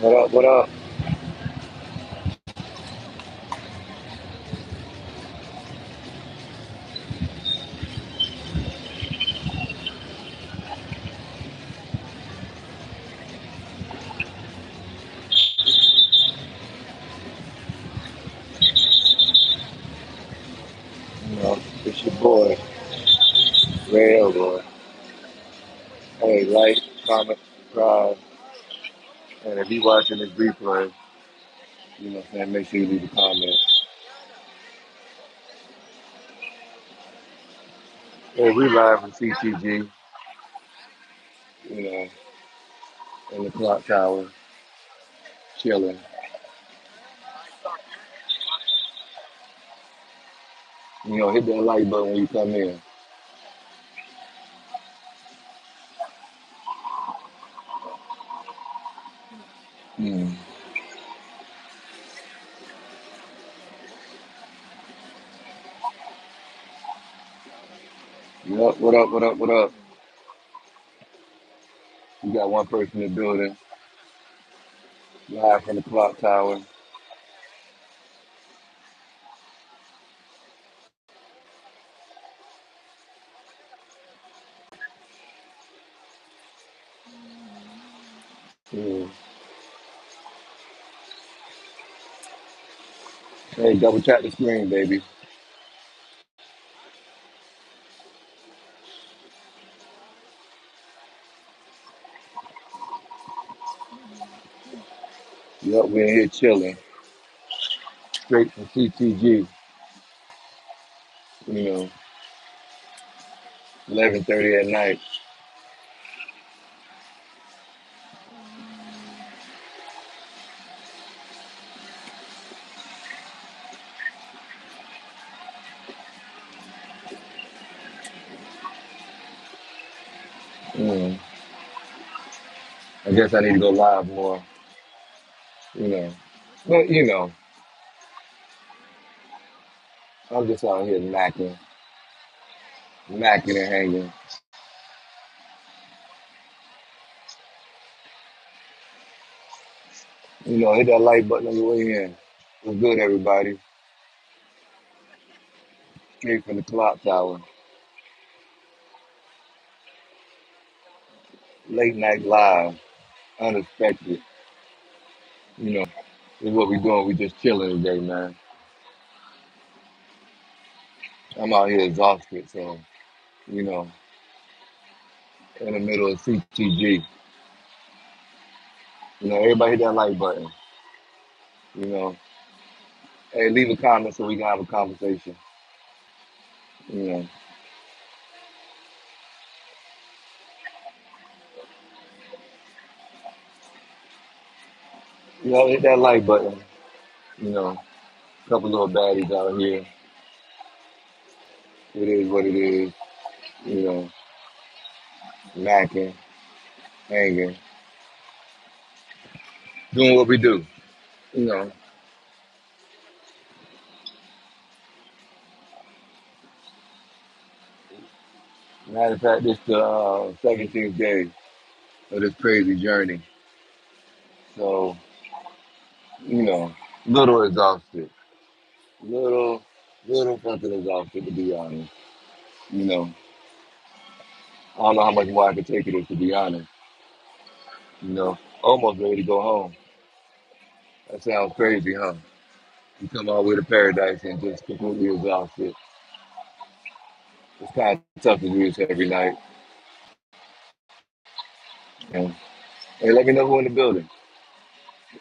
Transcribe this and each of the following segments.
What up? What up? It's your boy, Rey Elroy. Hey, like, comment, subscribe, and if you watching this replay, what I'm saying, make sure you leave a comment. Hey, we live from CTG, you know, in the clock tower, chilling. Hit that like button when you come in. Mm. Yup, what up? What up? What up? You got one person in the building, live from the clock tower. Mm. Hey, double tap the screen, baby. Yup, we in here chilling, straight from CTG. You know, 11:30 at night. Mm. I guess I need to go live more, you know. But I'm just out here macking and hanging. Hit that like button on your way in. What's good, everybody? Straight from the clock tower. Late night live, unexpected. This is what we doing. We just chilling today, man. I'm out here exhausted, so you know, in the middle of CTG. Everybody hit that like button. You know, hey, leave a comment so we can have a conversation. You know, hit that like button. You know, couple little baddies out here. It is what it is. You know, macking, hanging, doing what we do. You know, matter of fact, this the 17th day of this crazy journey. So, you know, little exhausted, little, little fucking exhausted to be honest. You know, I don't know how much more I can take of this to be honest. Almost ready to go home. That sounds crazy, huh? You come all the way to paradise and just completely exhausted. It's kind of tough to do this every night. And hey, let me know who in the building.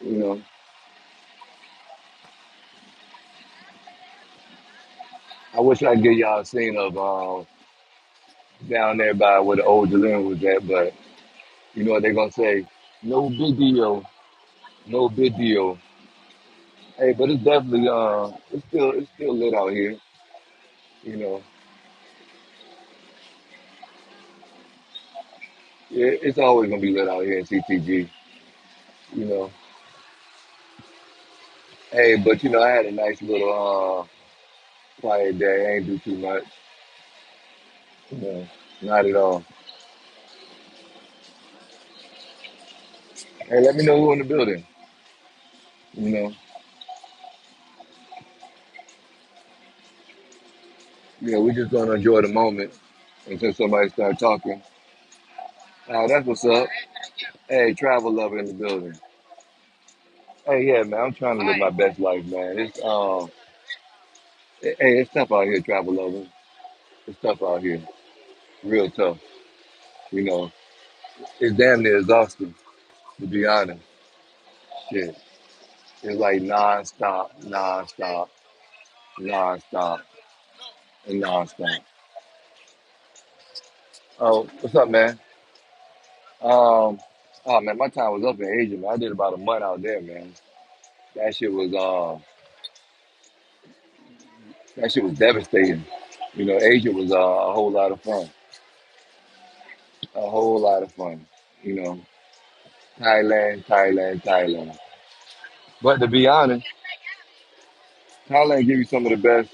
You know, I wish I could give y'all a scene of down there by where the old Delirium was at, but you know what they're gonna say? No big deal, no big deal. Hey, but it's definitely it's still lit out here. You know, it's always gonna be lit out here in CTG. You know, hey, but I had a nice little quiet day. I ain't do too much. You know, not at all. Hey, let me know who in the building. You know, yeah, we just gonna enjoy the moment until somebody start talking. That's what's up. Hey, travel lover in the building. Hey, yeah, man, I'm trying to live my best life, man. Hey, it's tough out here, travel lover. It's tough out here, real tough. You know, it's damn near exhausting, to be honest. Shit, it's like nonstop, nonstop, nonstop, and nonstop. Oh, what's up, man? Um, oh man, my time was up in Asia, man. I did about a month out there, man. That shit was that shit was devastating. Asia was a whole lot of fun, a whole lot of fun. You know, Thailand, Thailand, Thailand. But to be honest, Thailand give you some of the best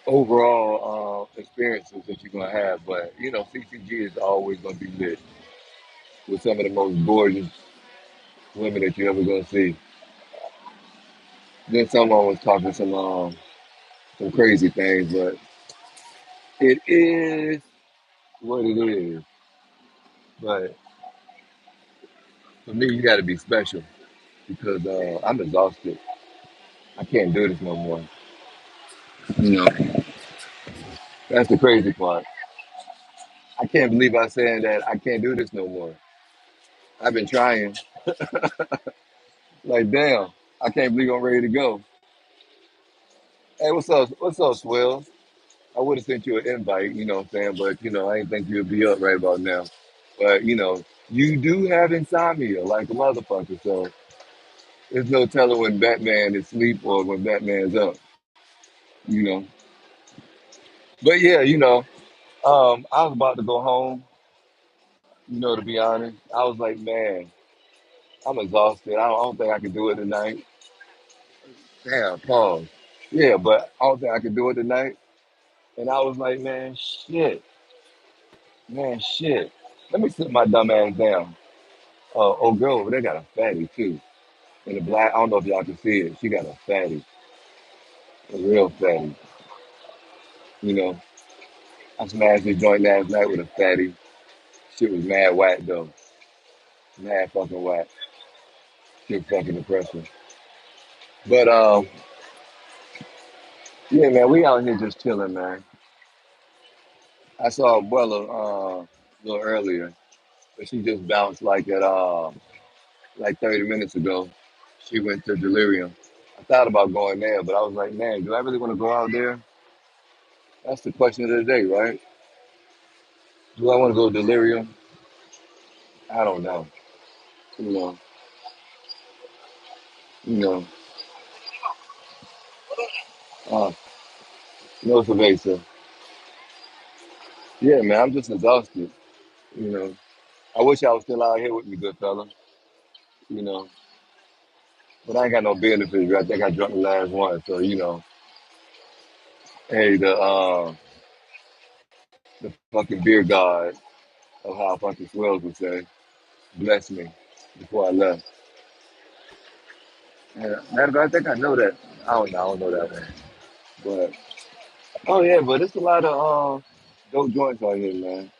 overall experiences that you're gonna have. But CCG is always gonna be lit with some of the most gorgeous women that you're ever gonna see. Then someone was talking some crazy things, but it is what it is. But for me, you got to be special because I'm exhausted. I can't do this no more. You know, that's the crazy part. I can't believe I'm saying that I can't do this no more. I've been trying. Like, damn, I can't believe I'm ready to go. Hey, what's up? What's up, Swell? I would have sent you an invite, you know what I'm saying? But, I didn't think you'd be up right about now. But, you do have insomnia like a motherfucker. So there's no telling when Batman is asleep or when Batman's up, you know. But yeah, I was about to go home, to be honest. I was like, man, I'm exhausted. I don't think I can do it tonight. Damn, pause. Yeah, but I don't think I can do it tonight. And I was like, man, shit. Let me sit my dumb ass down. Old girl over there got a fatty too. In the black, I don't know if y'all can see it. She got a fatty, a real fatty. You know, I smashed this joint last night with a fatty. Shit was mad whack though. Mad fucking whack. Shit fucking depressing. But yeah, man, we out here just chilling, man. I saw Abuela a little earlier, but she just bounced like 30 minutes ago. She went to Delirium. I thought about going there, but I was like, man, do I really want to go out there? That's the question of the day, right? Do I want to go Delirium? I don't know. You know, you know, uh, no Cerveza. Yeah, man, I'm just exhausted. You know, I wish I was still out here with me, good fella. You know, but I ain't got no benefits. I think I drunk the last one, so hey, the fucking beer god of how fucking swells would say, bless me before I left. And matter of fact, I think I know that. I don't know that one. But oh yeah, but it's a lot of dope joints out here, man.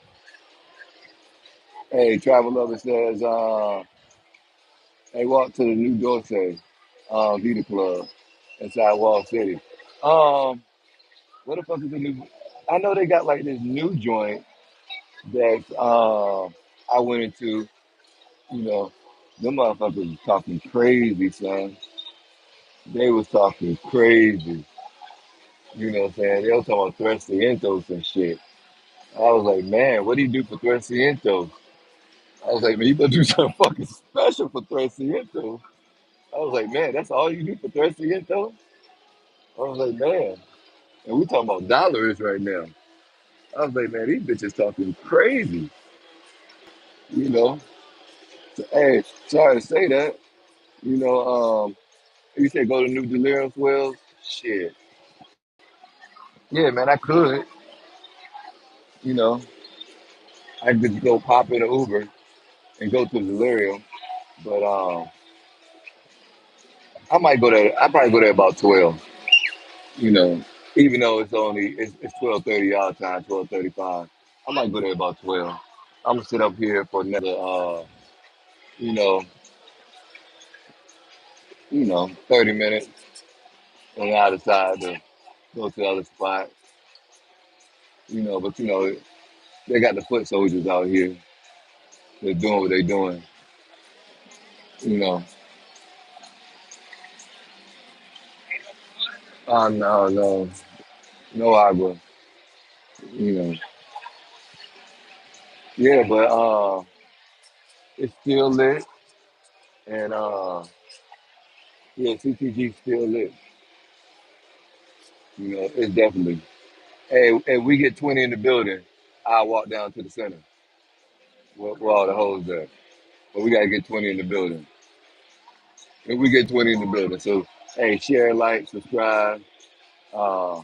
Hey, Travel Lover says, hey, walk to the new Dorset, Vita Club inside Wall City. Um, what the fuck is the new? I know they got like this new joint that I went into. You know, them motherfuckers was talking crazy, son. They was talking crazy. You know what I'm saying? They was talking about Thresientos and shit. I was like, man, what do you do for Thresientos? I was like, man, you better do something fucking special for Thresientos. I was like, man, that's all you do for Thresientos? I was like, man. And we talking about dollars right now. I was like, man, these bitches talking crazy. You know? So, hey, sorry to say that. You know, you said go to New Delirium Wells? Shit. Yeah, man, I could. You know, I could just go pop in an Uber and go to Delirium. But I might go there. I probably go there about 12. You know, even though it's 12:30 our time, 12:35. I might go there about 12. I'm gonna sit up here for another you know, 30 minutes, and I decide to go to the other spot. But they got the foot soldiers out here. They're doing what they're doing. You know, oh no, no, no agua. You know, yeah, but it's still lit, and yeah, CTG still lit. It's definitely. Hey, if we get 20 in the building, I'll walk down to the center where all the hoes at. But we gotta get 20 in the building. If we get 20 in the building, so hey, share, like, subscribe. Uh,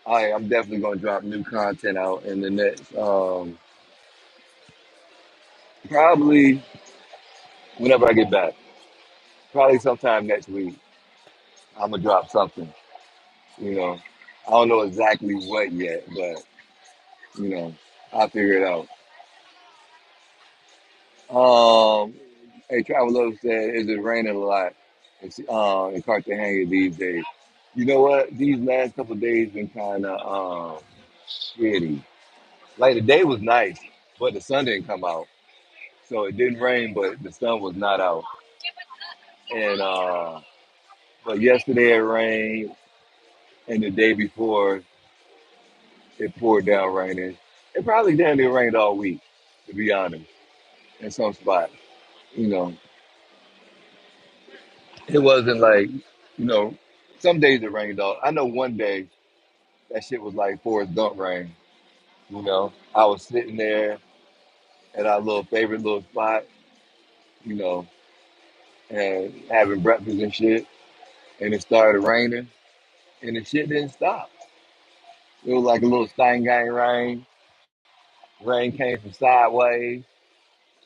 I'm definitely gonna drop new content out in the next probably whenever I get back. Probably sometime next week. I'm gonna drop something. You know, I don't know exactly what yet, but you know, I'll figure it out. Um, hey, Traveler said, "Is it raining a lot in Cartagena these days?" You know what? These last couple of days been kind of shitty. Like the day was nice, but the sun didn't come out, so it didn't rain, but the sun was not out. And but yesterday it rained, and the day before it poured down raining. It probably damn near rained all week, to be honest, in some spots. You know, it wasn't like, you know, some days it rained all. I know one day that shit was like Forrest Gump rain. I was sitting there at our little favorite little spot, you know, and having breakfast and shit, and it started raining, and the shit didn't stop. It was like a little stain gang rain. Rain came from sideways,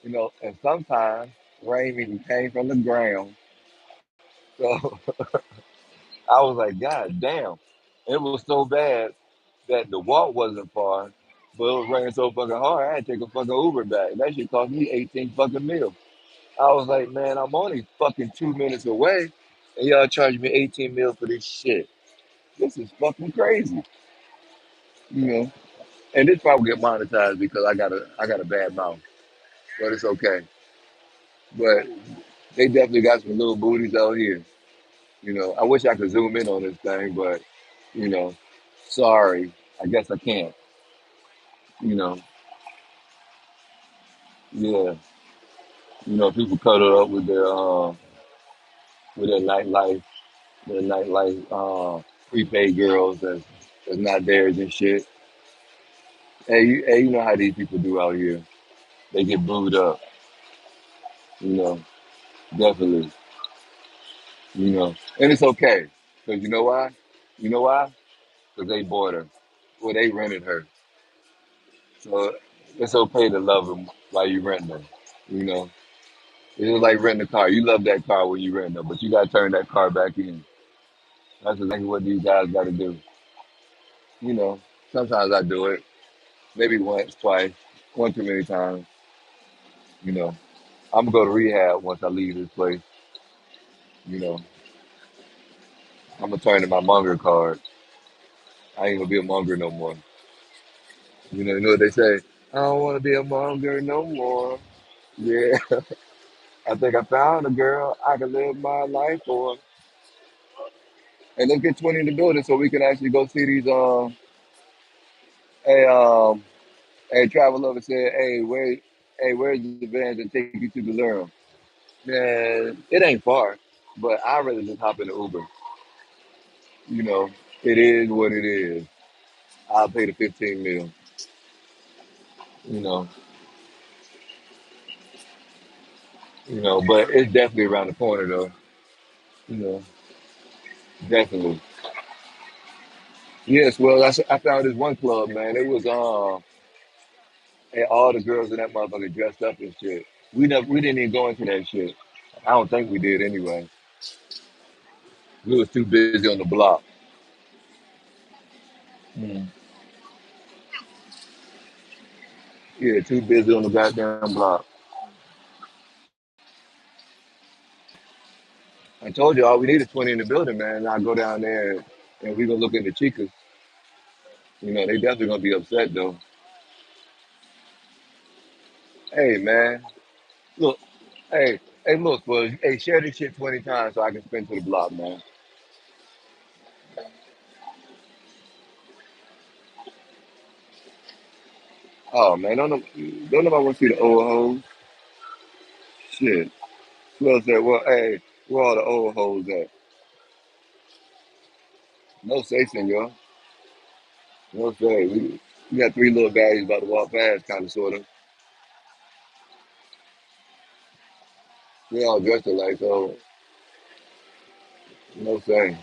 and sometimes rain even came from the ground. So I was like, God damn. It was so bad that the walk wasn't far, but it was raining so fucking hard, I had to take a fucking Uber back. That shit cost me 18 fucking mil. I was like, man, I'm only fucking 2 minutes away, and y'all charge me 18 mil for this shit. This is fucking crazy, you know. And this probably get monetized because I got a bad mouth, but it's okay. But they definitely got some little booties out here. I wish I could zoom in on this thing, but you know, sorry, I guess I can't. You know, yeah, people cuddle up with their nightlife, prepaid girls that's not theirs and shit. Hey, you know how these people do out here. They get booed up, you know, definitely, and it's okay, cause you know why? You know why? Cause they bought her, well, they rented her, so it's okay to love them while you rent them. You know, it's like renting a car. You love that car when you rent them, but you gotta turn that car back in. That's exactly what these guys gotta do. You know, sometimes I do it, maybe once, twice, one too many times. You know, I'm gonna go to rehab once I leave this place. You know, I'm gonna turn in my monger card. I ain't gonna be a monger no more. You know what they say? I don't want to be a monger no more. Yeah, I think I found a girl I can live my life for. And let's get 20 in the building so we can actually go see these. Hey, hey, Travel Lover said, where's the van that take you to the Lurum? Man, it ain't far, but I'd rather just hop in the Uber. You know, it is what it is. I'll pay the 15 mil. You know, but it's definitely around the corner though. You know, definitely. Yes, well, I found this one club, man. It was and all the girls in that motherfucker dressed up and shit. We didn't even go into that shit. I don't think we did anyway. We was too busy on the block. Mm. Yeah, too busy on the goddamn block. I told you all we need is 20 in the building, man. And I go down there and we gonna look into Chicas. You know, they definitely gonna be upset though. Hey man, look, hey, look, well, hey, share this shit 20 times so I can spin to the block, man. Oh man, don't nobody want to see the old hoes. Shit. Well said, well, hey, where all the old hoes at? No say, senor. No say. We got three little baddies about to walk past, kind of, sort of. We all dressed alike, so no say.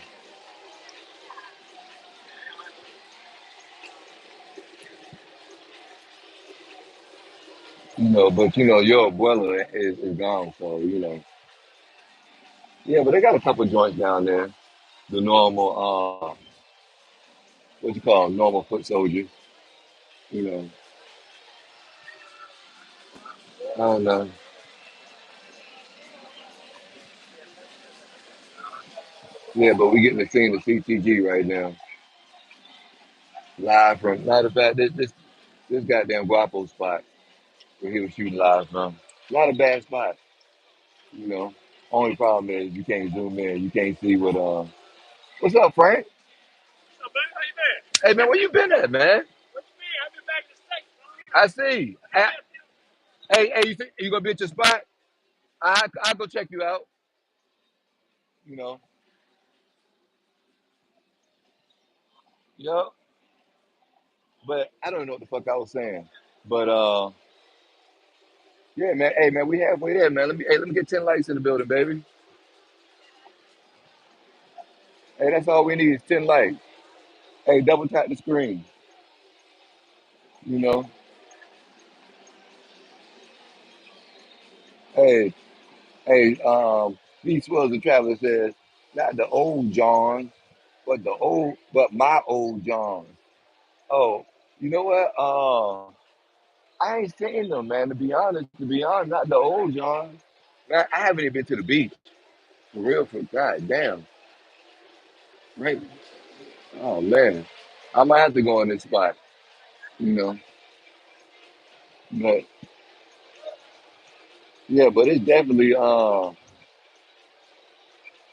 You know, but you know, your abuela is gone, so you know. Yeah, but they got a couple joints down there. The normal, what you call 'em, normal foot soldiers. You know, I don't know. Yeah, but we getting to see the CTG right now, live from. Matter of fact, this goddamn Guapo spot where he was shooting live from. Not a bad spot, you know. Only problem is you can't zoom in. You can't see what. What's up, Frank? Hey man, where you been at, man? I see. Hey, you gonna be at your spot? I go check you out. You know. Yup. But I don't know what the fuck I was saying. But yeah, man. Hey man, we halfway there, man. Let me get 10 lights in the building, baby. Hey, that's all we need is 10 lights. Hey, double tap the screen. You know. Hey, hey, these swells and traveler says, not the old John, but my old John. Oh, you know what? I ain't seen them, man. To be honest, not the old John. Man, I haven't even been to the beach for real. For God damn, right? Oh man, I might have to go in this spot, you know. But yeah, but it's definitely some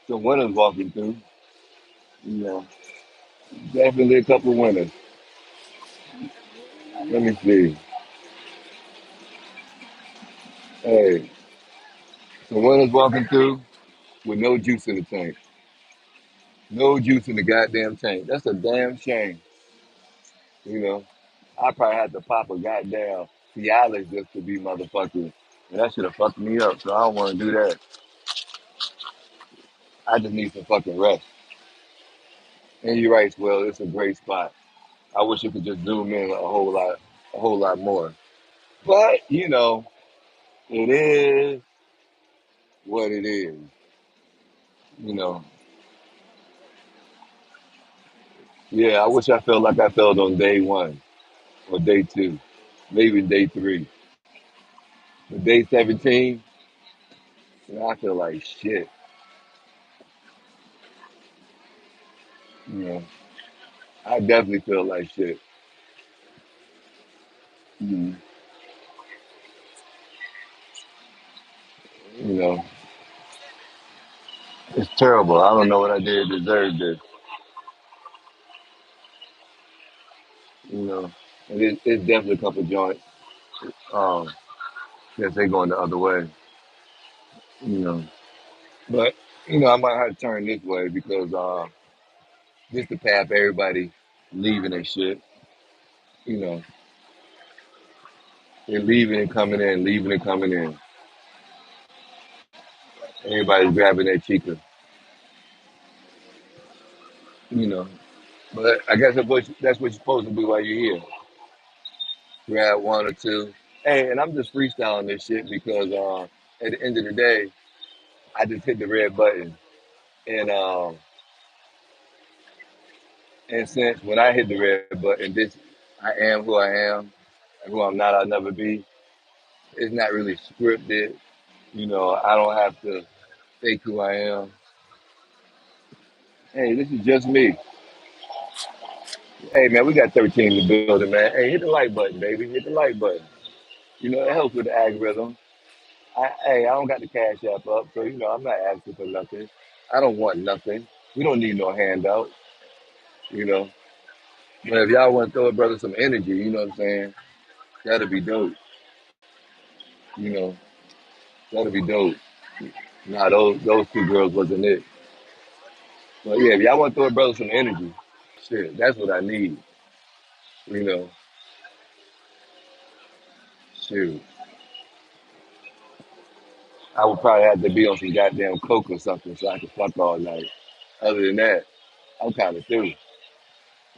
winners walking through. You know, definitely a couple winners. Let me see. Hey, some winners walking through with no juice in the tank. No juice in the goddamn tank. That's a damn shame. You know, I probably had to pop a goddamn Cialis just to be motherfucking. And that should have fucked me up. So I don't want to do that. I just need some fucking rest. And you're right, well, it's a great spot. I wish you could just zoom in a whole lot more. But you know, it is what it is. You know, yeah. I wish I felt like I felt on day one or day two, maybe day three. But day 17, you know, I feel like shit. You know, I definitely feel like shit. Mhm. You know, it's terrible. I don't know what I did to deserve this. You know, and it's definitely a couple joints. Um, that they going the other way. You know, but you know, I might have to turn this way because this the path everybody leaving and shit. You know, they're leaving and coming in, leaving and coming in. Everybody's grabbing their chica. You know, but I guess that's what you're supposed to do while you're here. Grab one or two. Hey, and I'm just freestyling this shit because at the end of the day. I just hit the red button, and since when I hit the red button, this I am who I am, and who I'm not, I'll never be. It's not really scripted. I don't have to fake who I am. Hey, this is just me. Hey, man, we got 13 in the building, man. Hey, hit the like button, baby. Hit the like button. It helps with the algorithm. I don't got the cash app up, so I'm not asking for nothing. I don't want nothing. We don't need no handout, you know. But if y'all want to throw a brother some energy, you know what I'm saying? That'd be dope. You know, that'd be dope. Nah, those two girls wasn't it. But yeah, if y'all want to throw a brother some energy, shit, that's what I need. You know, shoot. I would probably have to be on some goddamn coke or something so I could fuck all night. Other than that, I'm kind of through.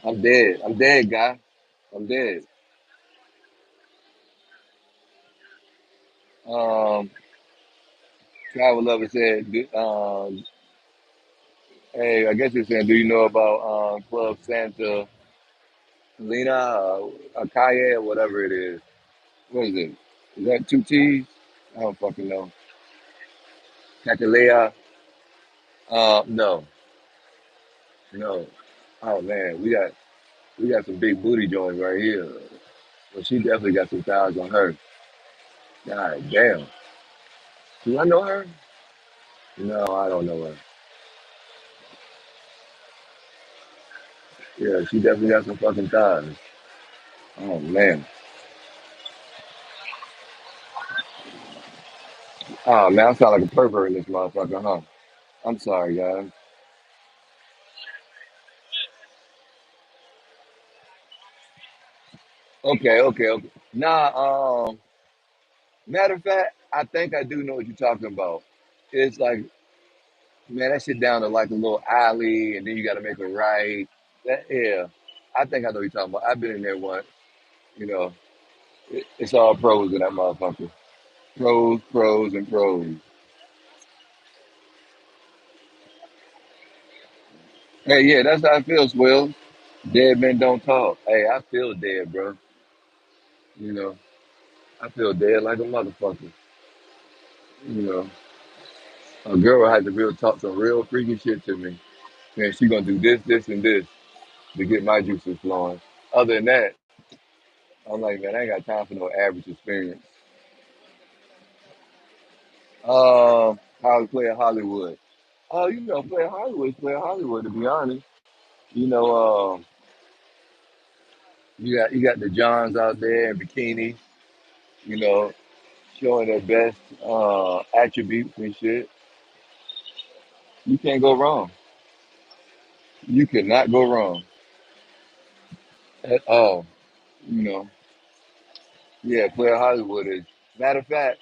I'm dead. I'm dead, guy. I'm dead. Um, Travel Lover said, hey, I guess you're saying, do you know about Club Santa Lena, Akaya, or whatever it is? What is it? Is that two T's? I don't fucking know. Kakalea? No, no. Oh man, we got some big booty joints right here. Well, she definitely got some thighs on her. God damn. Do I know her? No, I don't know her. Yeah, she definitely got some fucking thighs. Oh man. Oh man, I sound like a pervert in this motherfucker, huh? I'm sorry, guys. Okay, okay, okay. Nah, matter of fact, I think I do know what you're talking about. It's like, man, that shit down to like a little alley, and then you got to make a right. Yeah, I think I know what you're talking about. I've been in there once. You know, it's all pros in that motherfucker. Pros, pros, and pros. Hey, yeah, that's how I feel, Swell. Dead men don't talk. Hey, I feel dead, bro. You know, I feel dead like a motherfucker. You know, a girl had to real talk some real freaky shit to me. Man, she gonna do this, this, and this to get my juices flowing. Other than that, I'm like, man, I ain't got time for no average experience. How to play in Hollywood? Oh, play in Hollywood, is play in Hollywood. To be honest, you know, you got the Johns out there in bikinis, you know, showing their best attributes and shit. You can't go wrong. You cannot go wrong at all. You know, yeah, Player Hollywood is. Matter of fact,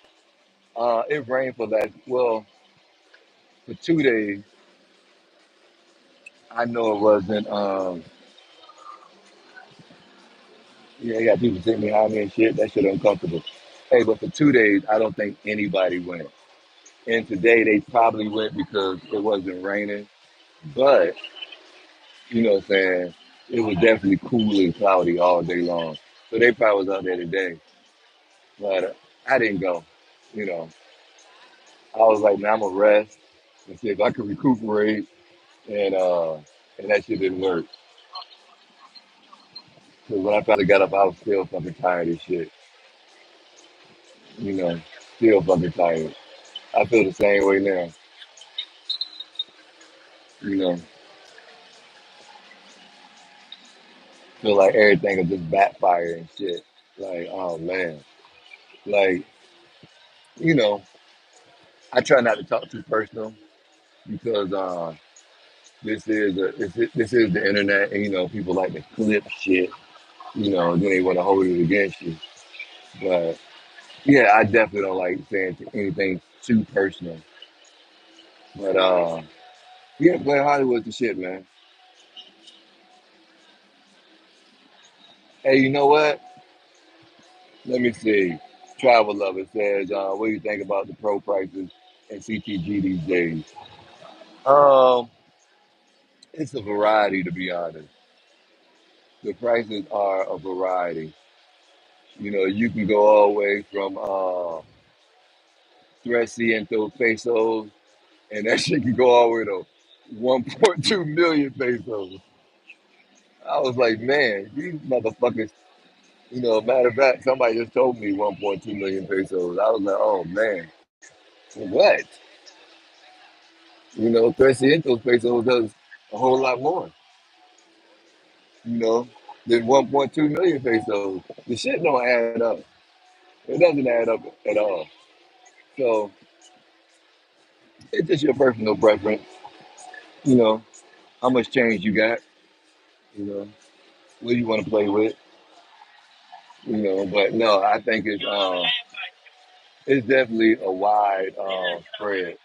it rained for for 2 days. I know it wasn't. Yeah, you got people sitting behind me and shit. That shit uncomfortable. Hey, but for 2 days, I don't think anybody went. And today they probably went because it wasn't raining. But what I'm saying, it was definitely cool and cloudy all day long. So they probably was out there today. But I didn't go. You know, I was like, man, I'm gonna rest and see if I can recuperate. And that shit didn't work. Because when I finally got up, I was still fucking tired as shit. You know, still fucking tired. I feel the same way now. You know, feel like everything will just backfire and shit. Like, oh man. Like, you know, I try not to talk too personal because this is the internet, and people like to clip shit. Then they want to hold it against you. But yeah, I definitely don't like saying anything too personal. But yeah, Blair Hollywood's the shit, man. Hey, you know what? Let me see. Travel Lover says, what do you think about the pro prices and CTG these days? Um, it's a variety, to be honest. The prices are a variety. You know, you can go all the way from 300 pesos, and that shit can go all the way to 1.2 million pesos. I was like, man, these motherfuckers. You know, matter of fact, somebody just told me 1.2 million pesos. I was like, oh man, what? You know, 300 pesos does a whole lot more. You know, than 1.2 million pesos. The shit don't add up. It doesn't add up at all. So it's just your personal preference. You know, how much change you got. You know, what do you want to play with? You know, but no, I think it's definitely a wide spread,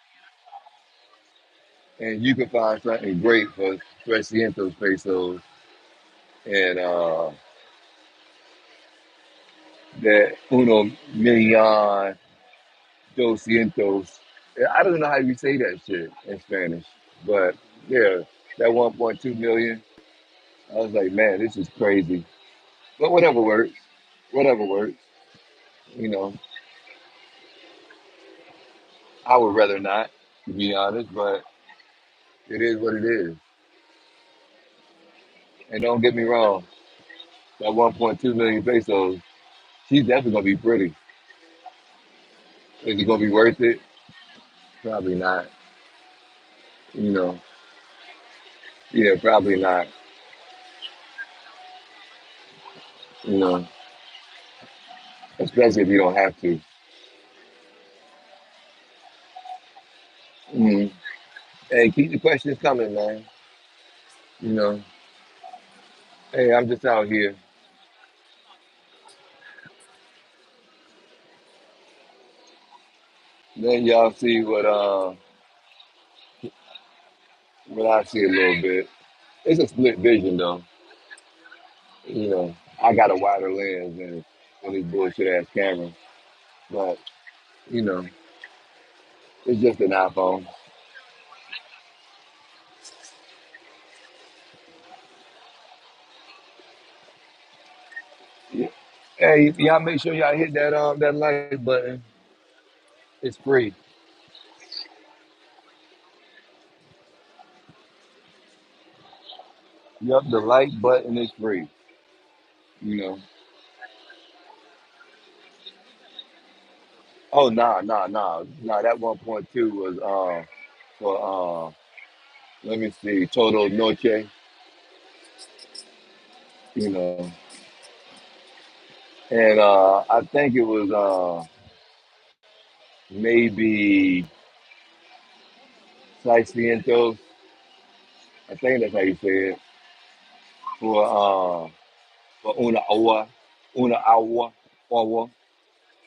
and you can find something great for 300 pesos and that uno million doscientos. I don't know how you say that shit in Spanish, but yeah, that 1.2 million. I was like, man, this is crazy. But whatever works, whatever works. You know, I would rather not, to be honest, but it is what it is. And don't get me wrong, that 1.2 million pesos, she's definitely gonna be pretty. Is it gonna be worth it? Probably not. You know, yeah, probably not. You know, especially if you don't have to. Mhm. Hey, keep the questions coming, man. You know, hey, I'm just out here. Then y'all see what I see a little bit. It's a split vision though. You know, I got a wider lens than this bullshit ass camera, but you know, it's just an iPhone. Yeah. Hey, y'all make sure y'all hit that like button. It's free. Yup, the like button is free. You know. Oh nah. That 1.2 was for let me see, Total Noche. You know, and I think it was maybe Seiscientos. I think that's how you say it for una hour.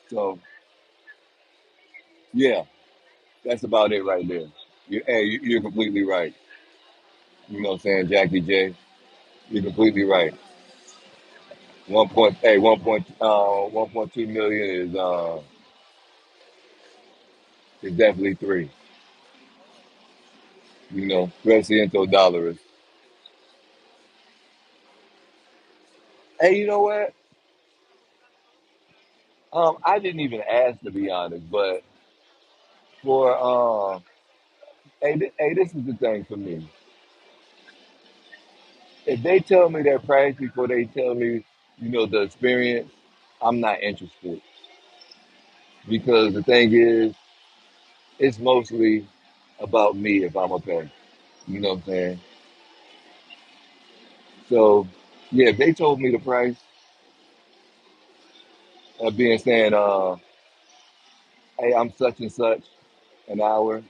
So yeah, that's about it right there. You're completely right. You know what I'm saying, Jackie J? You're completely right. 1.2 million is definitely three. You know, Trescientos dollars. Hey, you know what? I didn't even ask to be honest, but for hey, this is the thing for me. If they tell me their price before they tell me, you know, the experience, I'm not interested because the thing is, it's mostly about me if I'm okay. You know what I'm saying? So, yeah, if they told me the price of being saying, hey, I'm such and such an hour,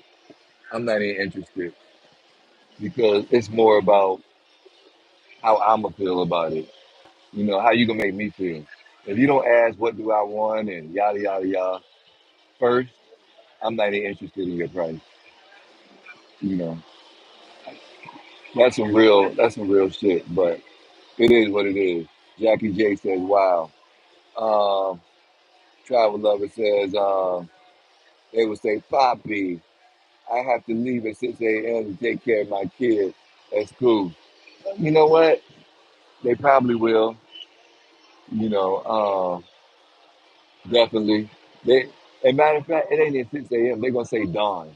I'm not even interested because it's more about how I'm gonna feel about it. You know, how you gonna make me feel. If you don't ask what do I want and yada yada yada first, I'm not even interested in your price. You know, that's some real shit. But it is what it is. Jackie J says, "Wow." Um, Travel Lover says, They would say, Poppy, I have to leave at 6 a.m. to take care of my kids at school. You know what? They probably will. You know, definitely. They, as a matter of fact, it ain't at 6 a.m. They're gonna say dawn,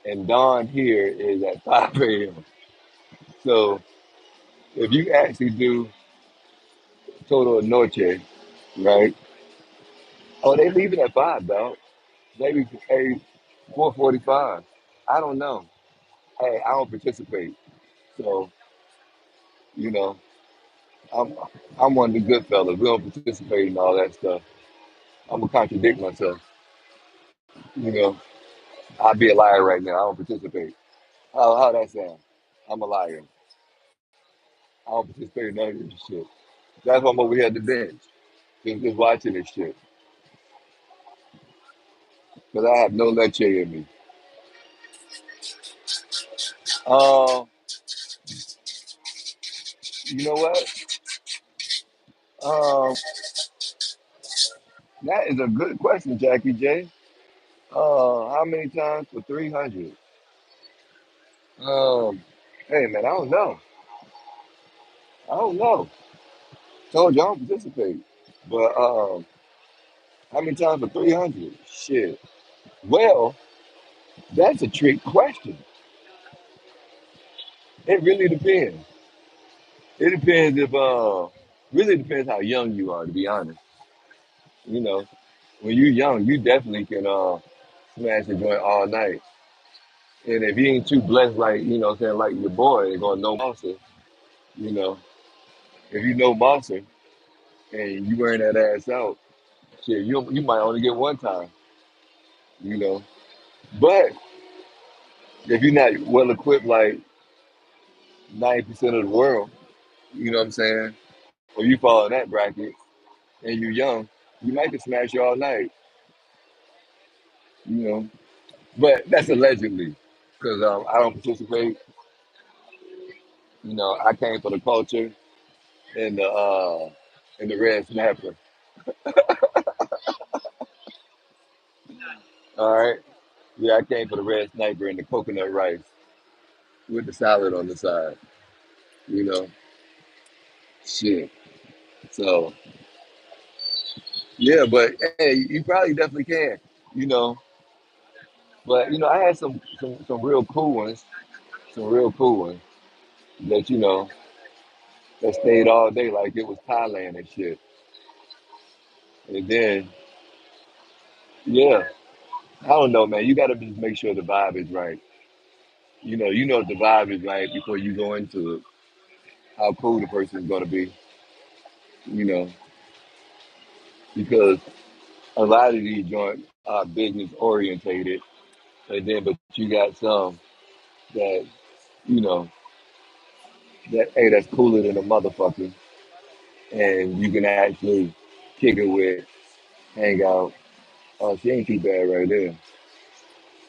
and dawn here is at 5 a.m. So if you actually do total noche, right? Oh, they leaving at 5, dog. Maybe 4:45. I don't know. Hey, I don't participate, so you know, I'm I'm one of the good fellas. We don't participate in all that stuff. I'm gonna contradict myself. You know, I'd be a liar right now. I don't participate. How that sound? I'm a liar. I don't participate in none of this shit. That's why I'm over here at the bench, just watching this shit, because I have no leche in me. Um, you know what? Um, that is a good question, Jackie J. How many times for 300? Um, hey man, I don't know. I don't know. Told you I don't participate. But how many times for 300? Shit. Well, that's a trick question. It really depends. It depends if really depends how young you are, to be honest. You know, when you're young, you definitely can smash the joint all night. And if you ain't too blessed like, saying like your boy, going no monster, you know, if you know monster and you wearing that ass out, shit, you might only get one time, you know. But if you're not well equipped like 90% of the world, you know what I'm saying? Or you fall in that bracket and you're young, you might can smash you all night, you know. But that's allegedly, because I don't participate. You know, I came for the culture and the red snapper. All right, yeah, I came for the red sniper and the coconut rice with the salad on the side. You know, shit. So yeah, but hey, you probably definitely can. You know, but I had some real cool ones, some real cool ones that that stayed all day like it was Thailand and shit. And then yeah, I don't know, man. You got to just make sure the vibe is right. You know if the vibe is right before you go into it. How cool the person is going to be. You know, because a lot of these joints are business orientated, and then but you got some that you know that hey that's cooler than a motherfucker, and you can actually kick it with, hang out. Oh, she ain't too bad right there.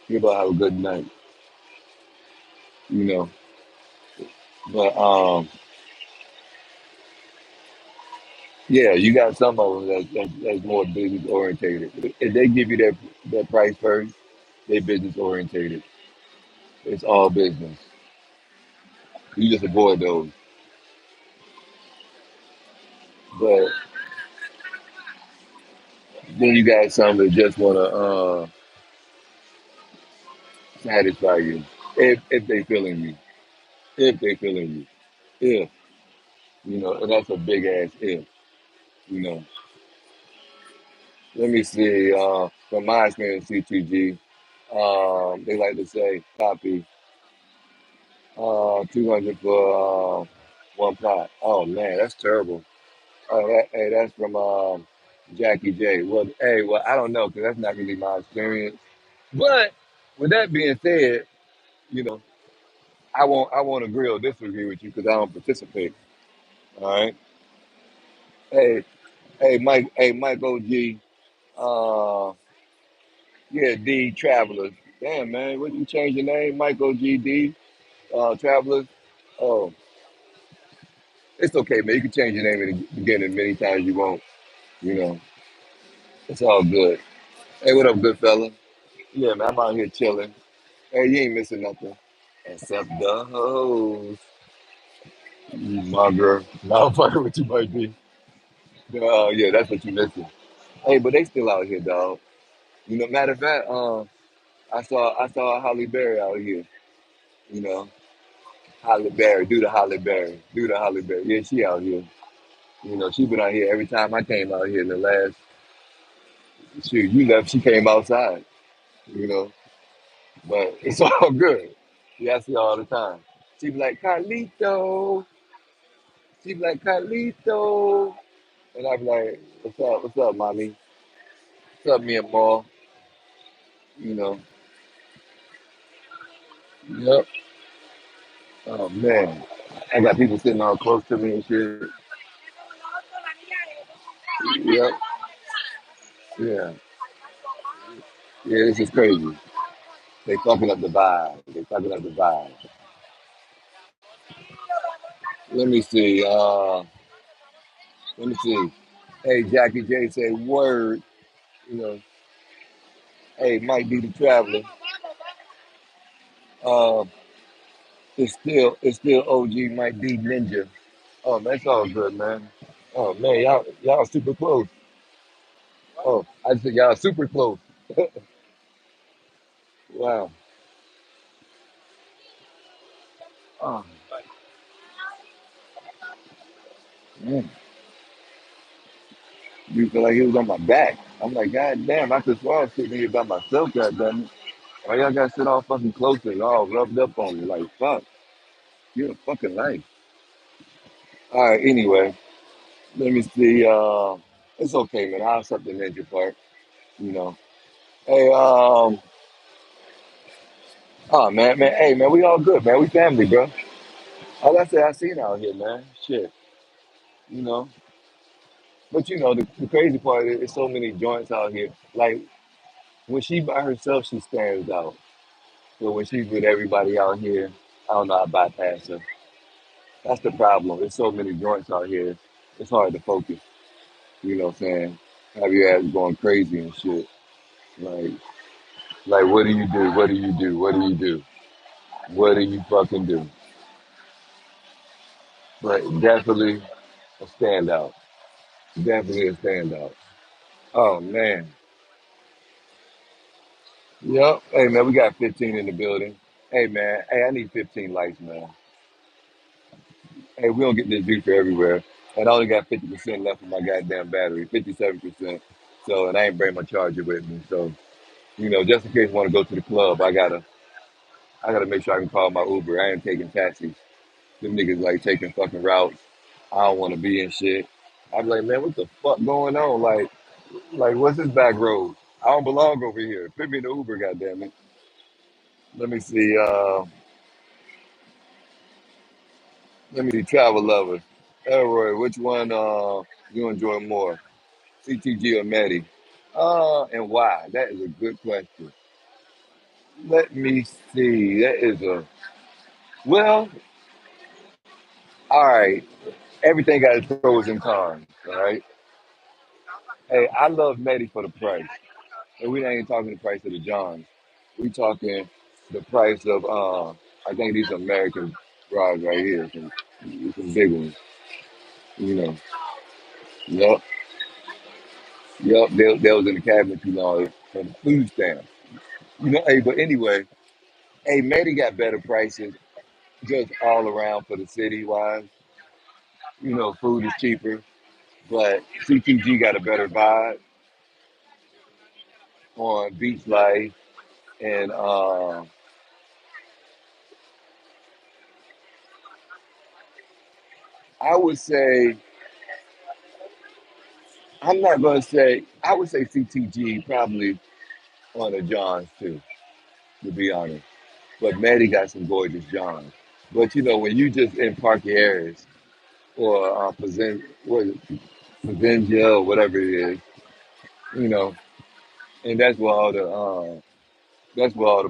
You about to have a good night, you know. But yeah, you got some of them that's more business orientated. If they give you that price first, they business orientated. It's all business. You just avoid those. But then you got some that just want to satisfy you if they feeling you, if they feeling you, if and that's a big ass if. You know, let me see. From my experience, C2G, they like to say copy 200 for one pot. Oh man, that's terrible. Hey, that's from Jackie J. Well, I don't know because that's not really my experience. But with that being said, you know, I won't agree or disagree with you because I don't participate. All right. Hey, Mike OG. Uh, yeah, D Travelers. Damn man, what you change your name, Mike OG D Travelers? Oh, it's okay, man. You can change your name in the beginning many times you want. You know, it's all good. Hey, what up, good fella? Yeah, man, I'm out here chilling. Hey, you ain't missing nothing. Except the hoes. You mugger. No, I'm fucking with you, baby. Yeah, that's what you missing. Hey, but they still out here, dog. You know, matter of fact, I saw Holly Berry out here. You know, Holly Berry, do the Holly Berry. Yeah, she out here. You know, she been out here every time I came out here in the last shoot. You left, she came outside. You know, but it's all good. Yeah, I see her all the time. She be like Carlito. She be like Carlito, and I be like, what's up, mommy? What's up, me and Ma? You know, yep. Oh man, I got people sitting all close to me and shit. Yep. Yeah. Yeah. This is crazy. They fucking up the vibe. They fucking up the vibe. Let me see. Let me see. Hey, Jackie J say word. You know, hey, Mike D the Traveler. Uh, it's still OG Mike D Ninja. Oh, that's all good, man. Oh man, y'all super close. Oh, I said y'all super close. Wow. Oh, man. You feel like he was on my back. I'm like, God damn, I could swear I was sitting here by myself, God damn it. Why y'all gotta sit all fucking close and all rubbed up on me? Like, fuck, you're a fucking life. All right, anyway, let me see. It's okay, man. I'll accept the ninja part, you know. Hey, oh, man, hey, man, we all good, man. We family, bro. All I say I seen out here, man. Shit, you know. But, you know, the crazy part is so many joints out here. Like, when she by herself, she stands out. But when she's with everybody out here, I don't know, I bypass her. That's the problem. There's so many joints out here. It's hard to focus. You know what I'm saying? Have your ass going crazy and shit. Like, like, what do you do? What do you do? What do you do? What do you fucking do? But definitely a standout. Definitely a standout. Oh man. Yep. Hey man, we got 15 in the building. Hey man. Hey, I need 15 lights, man. Hey, we don't get this juice everywhere. And I only got 50% left of my goddamn battery, 57%. So, and I ain't bring my charger with me. So, you know, just in case I want to go to the club, I gotta make sure I can call my Uber. I ain't taking taxis. Them niggas like taking fucking routes. I don't want to be in shit. I'm like, man, what the fuck going on? Like, what's this back road? I don't belong over here. Put me in the Uber, goddamn it. Let me see. Let me see. Travel lovers. Elroy, which one you enjoy more, CTG or Maddie? And why? That is a good question. Let me see. That is a well. All right. Everything got its pros and cons. All right. Hey, I love Maddie for the price. And we ain't talking the price of the Johns. We talking the price of I think these American rods right here, some big ones. You know. Yup. Yup. They was in the cabinet too long for the food stamps. You know, hey, but anyway, hey, Maddie got better prices just all around for the city wise. You know, food is cheaper, but CTG got a better vibe on beach life and I would say I'm not gonna say I would say CTG probably on the Johns too, to be honest. But Maddie got some gorgeous Johns. But you know, when you just in Parky areas or Pazengia or whatever it is, you know, and that's where all the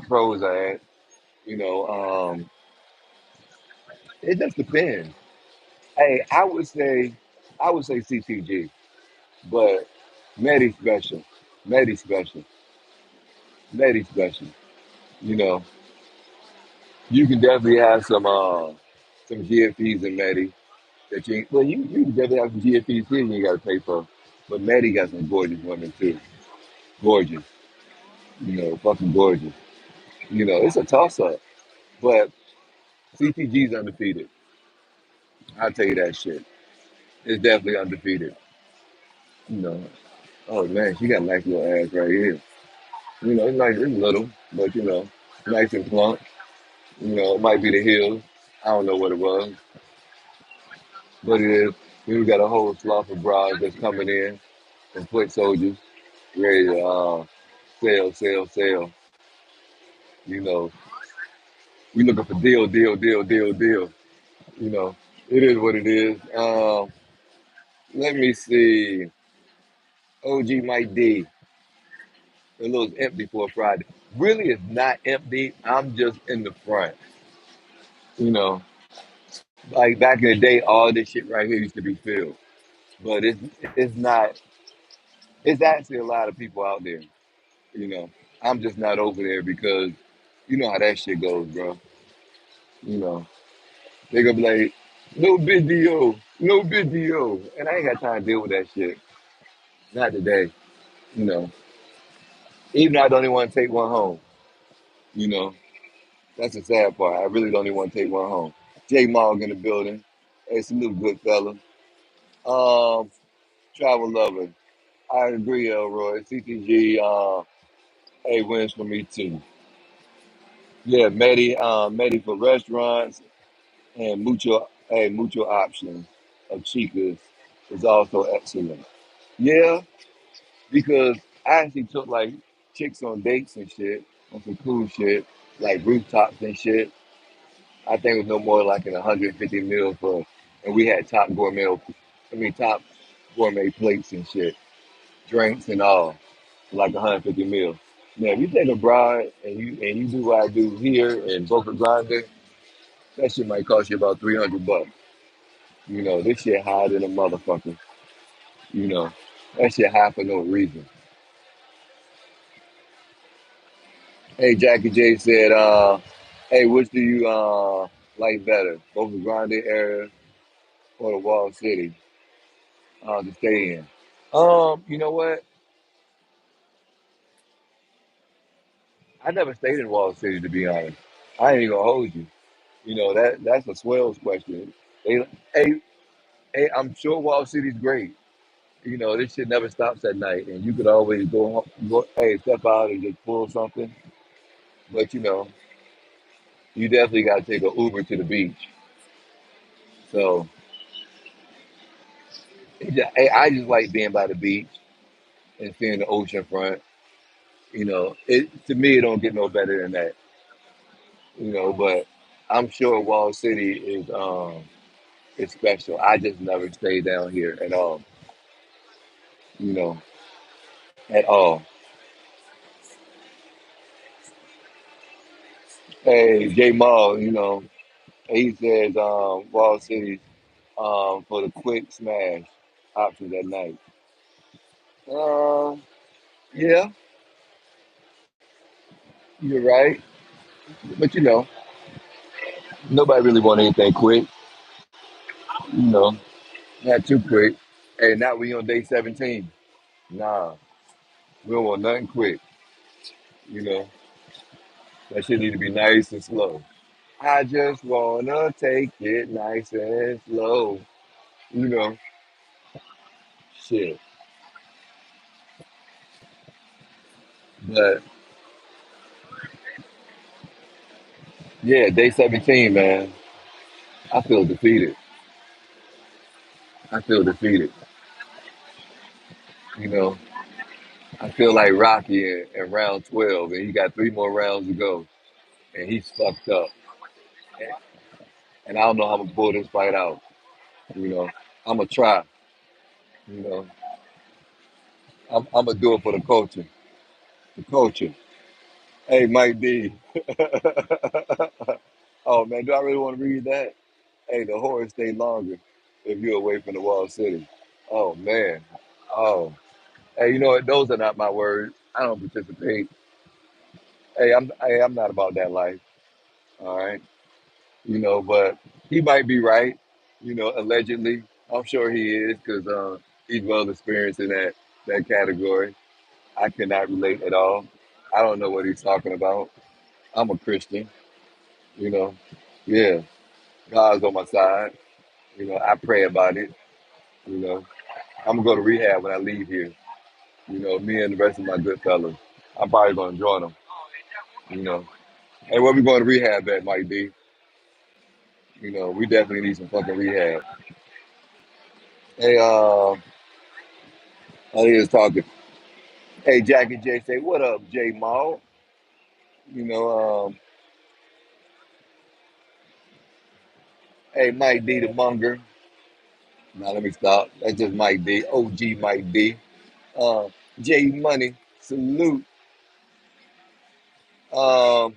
pros are at. You know, it just depends. Hey, I would say CTG, but Maddie special. Maddie special. Medi special. You know, you can definitely have some GFPs in Medi that you can definitely have some GFPs here you got to pay for. But Medi got some gorgeous women too. Gorgeous. Fucking gorgeous. It's a toss up. But CTG's undefeated. I'll tell you that shit. It's definitely undefeated. You know. Oh man, she got a nice little ass right here. It's nice, it's little, but nice and plump. It might be the heels. I don't know what it was, but it is. We got a whole slough of bras that's coming in and foot soldiers ready to sell, sell, sell. You know, we looking for deal, deal, deal, deal, deal. You know, it is what it is. Let me see. OG Mike D. A little empty for a Friday. Really, it's not empty. I'm just in the front. You know, like back in the day, all this shit right here used to be filled, but it's not. It's actually a lot of people out there. You know, I'm just not over there because you know how that shit goes, bro. You know, they gonna be like, no video, no video, and I ain't got time to deal with that shit. Not today. You know, even though I don't even want to take one home. You know, that's the sad part. I really don't even want to take one home. J Mog in the building. Hey, salute, good fella. Um, Travel lover. I agree, Elroy. CTG, hey, wins for me too. Yeah, Medi for restaurants and mucho options of chicas is also excellent. Yeah, because I actually took like chicks on dates and shit, on some cool shit, like rooftops and shit. I think it was no more like in 150 mil for, and we had top gourmet plates and shit, drinks and all, like 150 mil. Now, if you take a bride and you do what I do here in Boca Grande, that shit might cost you about 300 bucks. This shit higher than a motherfucker. You know, that shit high for no reason. Hey, Jackie J said, hey, which do you like better, Boca Grande area or the Wall City to stay in? You know what? I never stayed in Wall City to be honest. I ain't gonna hold you. That's a swells question. They, hey, hey, I'm sure Wall City's great. This shit never stops at night, and you could always hey, step out and just pull something. But you definitely got to take an Uber to the beach. So, hey, I just like being by the beach and seeing the ocean front. It to me, it don't get no better than that. But I'm sure Wall City is special. I just never stayed down here at all. You know, at all. Hey, J Mall, he says Wall City for the quick smash options at night. Uh, yeah, you're right. But nobody really want anything quick. You know, not too quick. Hey, not we on day 17. Nah, we don't want nothing quick. You know, that shit need to be nice and slow. I just wanna take it nice and slow. You know, shit. But yeah, day 17, man. I feel defeated. I feel defeated. You know, I feel like Rocky in round 12, and he got three more rounds to go, and he's fucked up. And I don't know how I'm gonna pull this fight out. You know, I'm gonna try. You know, I'm gonna do it for the culture. The culture. Hey, Mike D. Oh man, do I really want to read that? Hey, the horse stay longer if you're away from the wall city. Oh man. Oh. Hey, you know what? Those are not my words. I don't participate. I'm not about that life. All right, but he might be right. Allegedly, I'm sure he is because he's well experienced in that category. I cannot relate at all. I don't know what he's talking about. I'm a Christian. You know, yeah, God's on my side. I pray about it. You know, I'm gonna go to rehab when I leave here. Me and the rest of my good fellas. I'm probably gonna join them. You know, hey, where we going to rehab at, Mike D? We definitely need some fucking rehab. Hey, I think it's talking. Hey, Jackie J say, what up, J Maul? You know, hey, Mike D the Munger. Now let me stop. That's just Mike D. OG Mike D. Uh, J Money. Salute. Um,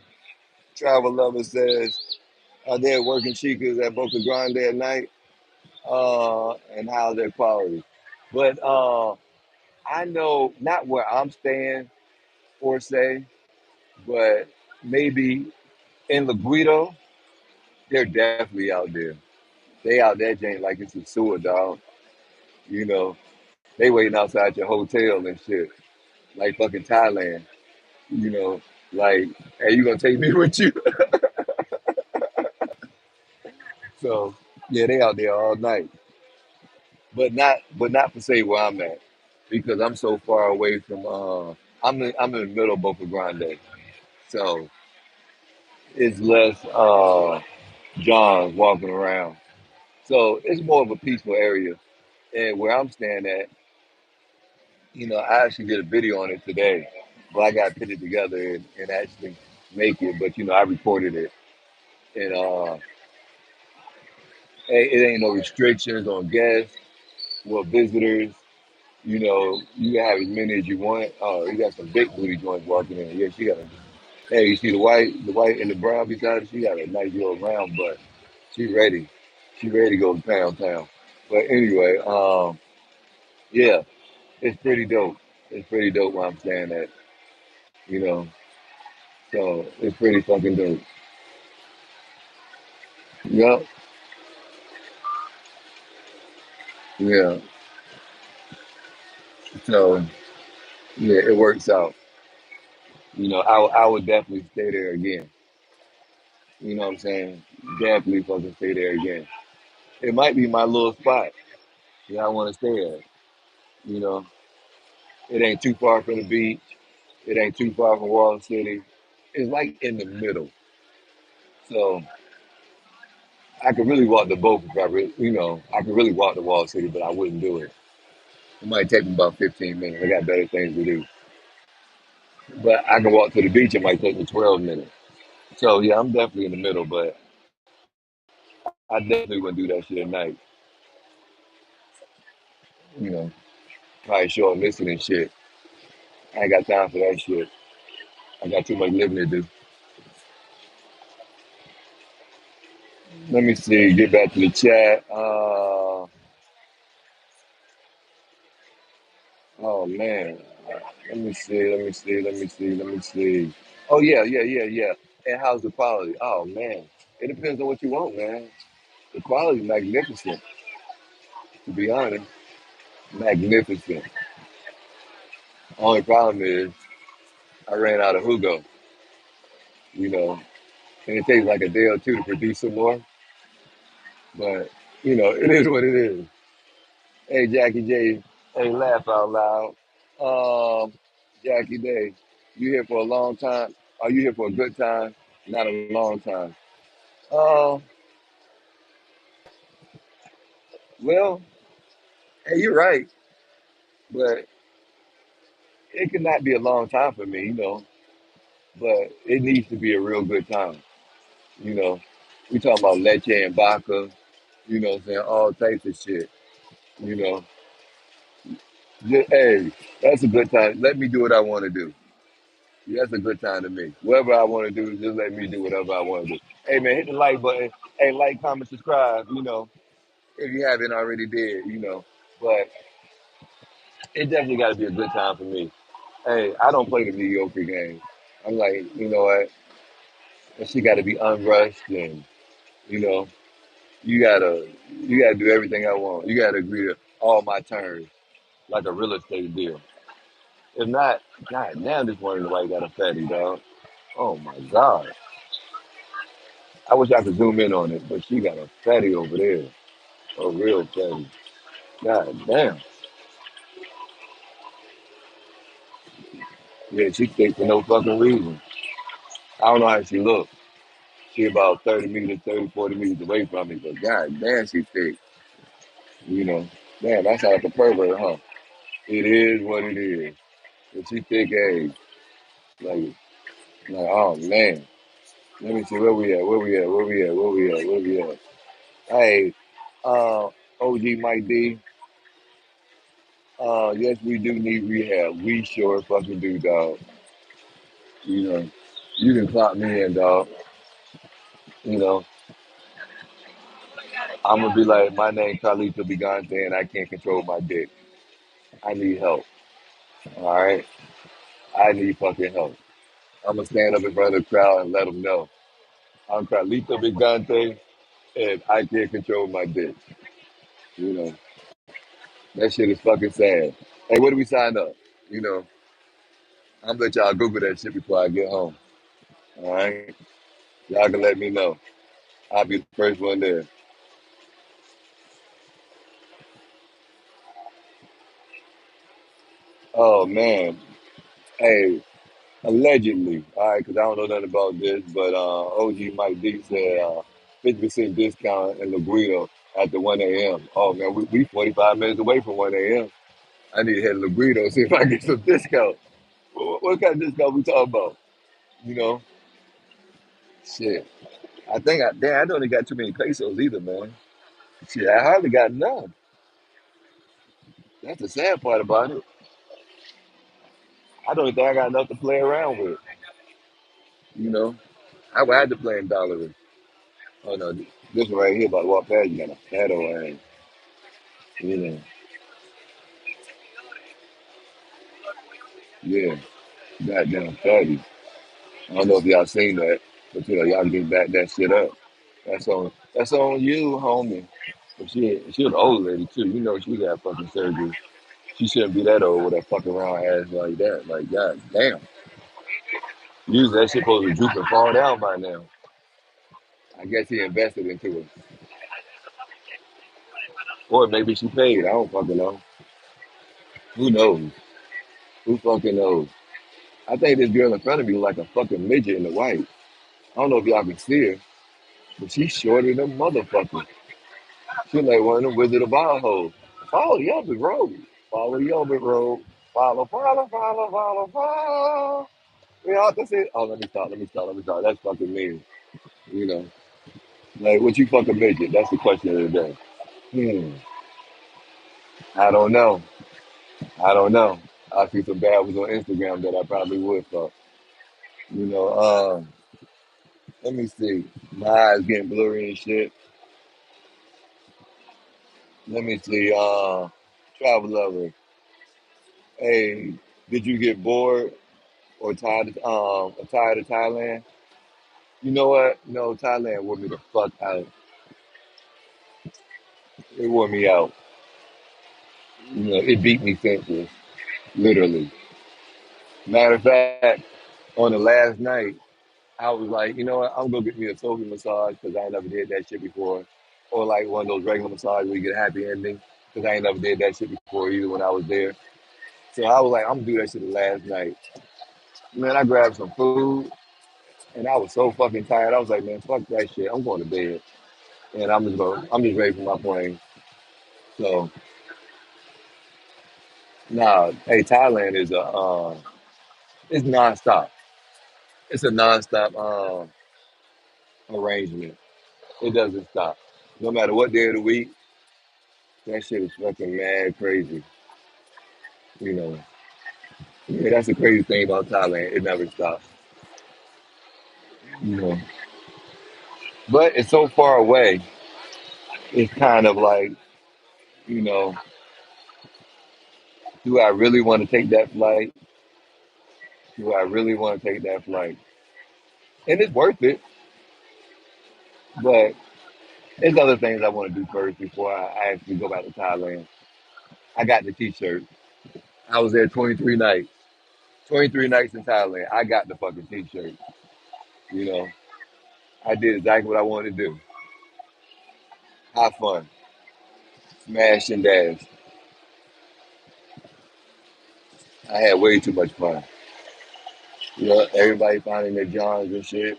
Travel Lover says, are there working chicas at Boca Grande at night? And how's their quality? But I know not where I'm staying or say, but maybe in La Guido, they're definitely out there. They out there, Jane, like it's a sewer, dog. You know, they waiting outside your hotel and shit, like fucking Thailand. You know, like, hey, you gonna take me with you? So, yeah, they out there all night, but not to say where I'm at, because I'm so far away from. I'm in the middle of Boca Grande, so it's less Johns walking around. So it's more of a peaceful area. And where I'm staying at, I actually did a video on it today, but I got to put it together and actually make it. But I recorded it, and it ain't no restrictions on guests or visitors. You can have as many as you want. Oh, you got some big booty joints walking in. Yeah, she got a. Hey, you see the white and the brown beside her? She got a nice little round butt. She ready. She ready to go to pound town. But anyway, yeah, it's pretty dope. It's pretty dope where I'm staying at. You know, so it's pretty fucking dope. Yep. Yeah. So yeah, it works out. I would definitely stay there again. You know what I'm saying? Definitely fucking stay there again. It might be my little spot that I want to stay at. You know, it ain't too far from the beach. It ain't too far from Wall City. It's like in the middle. So I could really walk to both if I could really walk to Wall City, but I wouldn't do it. It might take me about 15 minutes. I got better things to do. But I can walk to the beach. It might take me 12 minutes. So yeah, I'm definitely in the middle, but I definitely wouldn't do that shit at night. You know, probably short listening and shit. I ain't got time for that shit. I got too much living to do. Let me see. Get back to the chat. Oh man. Let me see. Let me see. Let me see. Let me see. Oh yeah, yeah, yeah, yeah. And how's the quality? Oh man, it depends on what you want, man. The quality is magnificent. To be honest, magnificent. Only problem is I ran out of Hugo. You know, and it takes like a day or two to produce some more. But it is what it is. Hey, Jackie J. Hey, laugh out loud. Jackie Day, you here for a long time? Are you here for a good time? Not a long time. Uh, well, hey, you're right, but it cannot be a long time for me, but it needs to be a real good time. You know, we talking about leche and baca, what I'm saying, all types of shit, you know. Hey, that's a good time. Let me do what I want to do. Yeah, that's a good time to me. Whatever I want to do, just let me do whatever I want to do. Hey man, hit the like button. Hey, like, comment, subscribe. If you haven't already did. But it definitely got to be a good time for me. Hey, I don't play the mediocre game. I'm like, you know what? And she got to be unrushed, and you know, you gotta you gotta do everything I want. You gotta agree to all my terms, like a real estate deal. If not, god damn, this one in the white got a fatty dog. Oh my god. I wish I could zoom in on it, but she got a fatty over there. A real fatty. God damn. Yeah, she thick for no fucking reason. I don't know how she look. She about 30 meters, 30, 40 meters away from me, but god damn, she thick. You know. Damn, that's like a pervert, huh? It is what it is. But she thick as like, oh man. Let me see where we at, where we at, where we at, where we at, where we at. Hey, OG Mike D, yes, we do need rehab. We sure fucking do, dog. You know, you can clock me in, dog. You know, I'm gonna be like, my name Carlito Bigante, and I can't control my dick. I need help. All right, I need fucking help. I'm gonna stand up in front of the crowd and let them know I'm Carlito Bigante, and I can't control my dick. You know, that shit is fucking sad. Hey, where do we sign up? You know, I'm gonna let y'all Google that shit before I get home. All right, y'all can let me know. I'll be the first one there. Oh man, hey, allegedly, all right, because I don't know nothing about this, but OG Mike D said 50% discount in La Guido after 1 a.m. Oh man, we 45 minutes away from 1 a.m. I need to head to La Guido see if I can get some discount. What kind of discount we talking about? You know, shit. I think damn, I don't even got too many pesos either, man. Shit, I hardly got none. That's the sad part about it. I don't think I got enough to play around with. You know, I would have to play in dollars. Oh no, this one right here about to walk past you got a shadow ass. You know, yeah, goddamn fatty. I don't know if y'all seen that, but you know, y'all can back that shit up. That's on you, homie. But she was an old lady too. You know, she got fucking surgery. She shouldn't be that old with a fucking round ass like that. Like, god damn. Usually that shit supposed to droop and fall down by now. I guess he invested into it. Or maybe she paid. I don't fucking know. Who knows? Who fucking knows? I think this girl in front of me look like a fucking midget in the white. I don't know if y'all can see her, but she's shorter than motherfucker. She like one of them Wizard of Oz hoes. Follow the open road. Follow the open road. Follow, follow, follow, follow, follow. We all can see. Oh, let me stop. Let me stop. Let me stop. That's fucking mean. You know, like what you fucking midget? That's the question of the day. Hmm. I don't know. I don't know. I see some bad ones on Instagram that I probably would fuck. You know, let me see. My eyes getting blurry and shit. Let me see. Travel lover. Hey, did you get bored or tired of Thailand? You know what? No, Thailand wore me the fuck out. It wore me out. You know, it beat me senseless, literally. Matter of fact, on the last night, I was like, you know what? I'm gonna get me a Sophie massage because I ain't never did that shit before, or like one of those regular massages where you get a happy ending because I ain't never did that shit before either when I was there. So I was like, I'm gonna do that shit the last night. Man, I grabbed some food and I was so fucking tired. I was like, man, fuck that shit. I'm going to bed and I'm just ready for my plane. So nah, hey, Thailand is it's nonstop. It's a nonstop arrangement. It doesn't stop. No matter what day of the week, that shit is fucking mad crazy. You know, yeah, that's the crazy thing about Thailand. It never stops. You know, but it's so far away. It's kind of like, you know, do I really want to take that flight? Do I really want to take that flight? And it's worth it, but there's other things I want to do first before I actually go back to Thailand. I got the T-shirt. I was there 23 nights. 23 nights in Thailand. I got the fucking T-shirt. You know, I did exactly what I wanted to do. Have fun, smash and dash. I had way too much fun. You know, everybody finding their Johns and shit.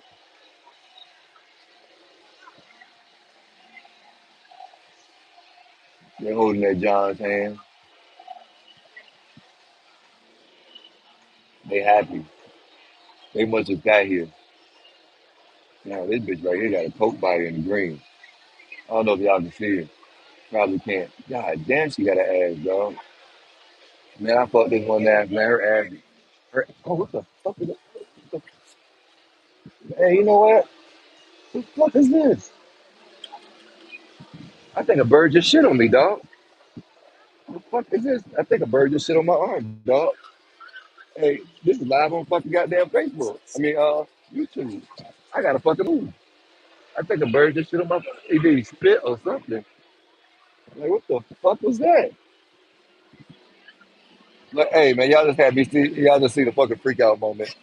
They're holding their John's hand. They happy. They must have got here. Now this bitch right here got a coke body in the green. I don't know if y'all can see it. Probably can't. God damn, she got an ass, dog. Man, I fucked this one ass, man. Her ass. Oh, what the fuck is that? Hey, you know what? What the fuck is this? I think a bird just shit on me, dog. What the fuck is this? I think a bird just shit on my arm, dog. Hey, this is live on fucking goddamn Facebook. I mean, YouTube. I gotta fucking move. I think a bird just shit on my. Either he spit or something. Like, what the fuck was that? Like, hey, man, y'all just had me see. Y'all just see the fucking freak out moment.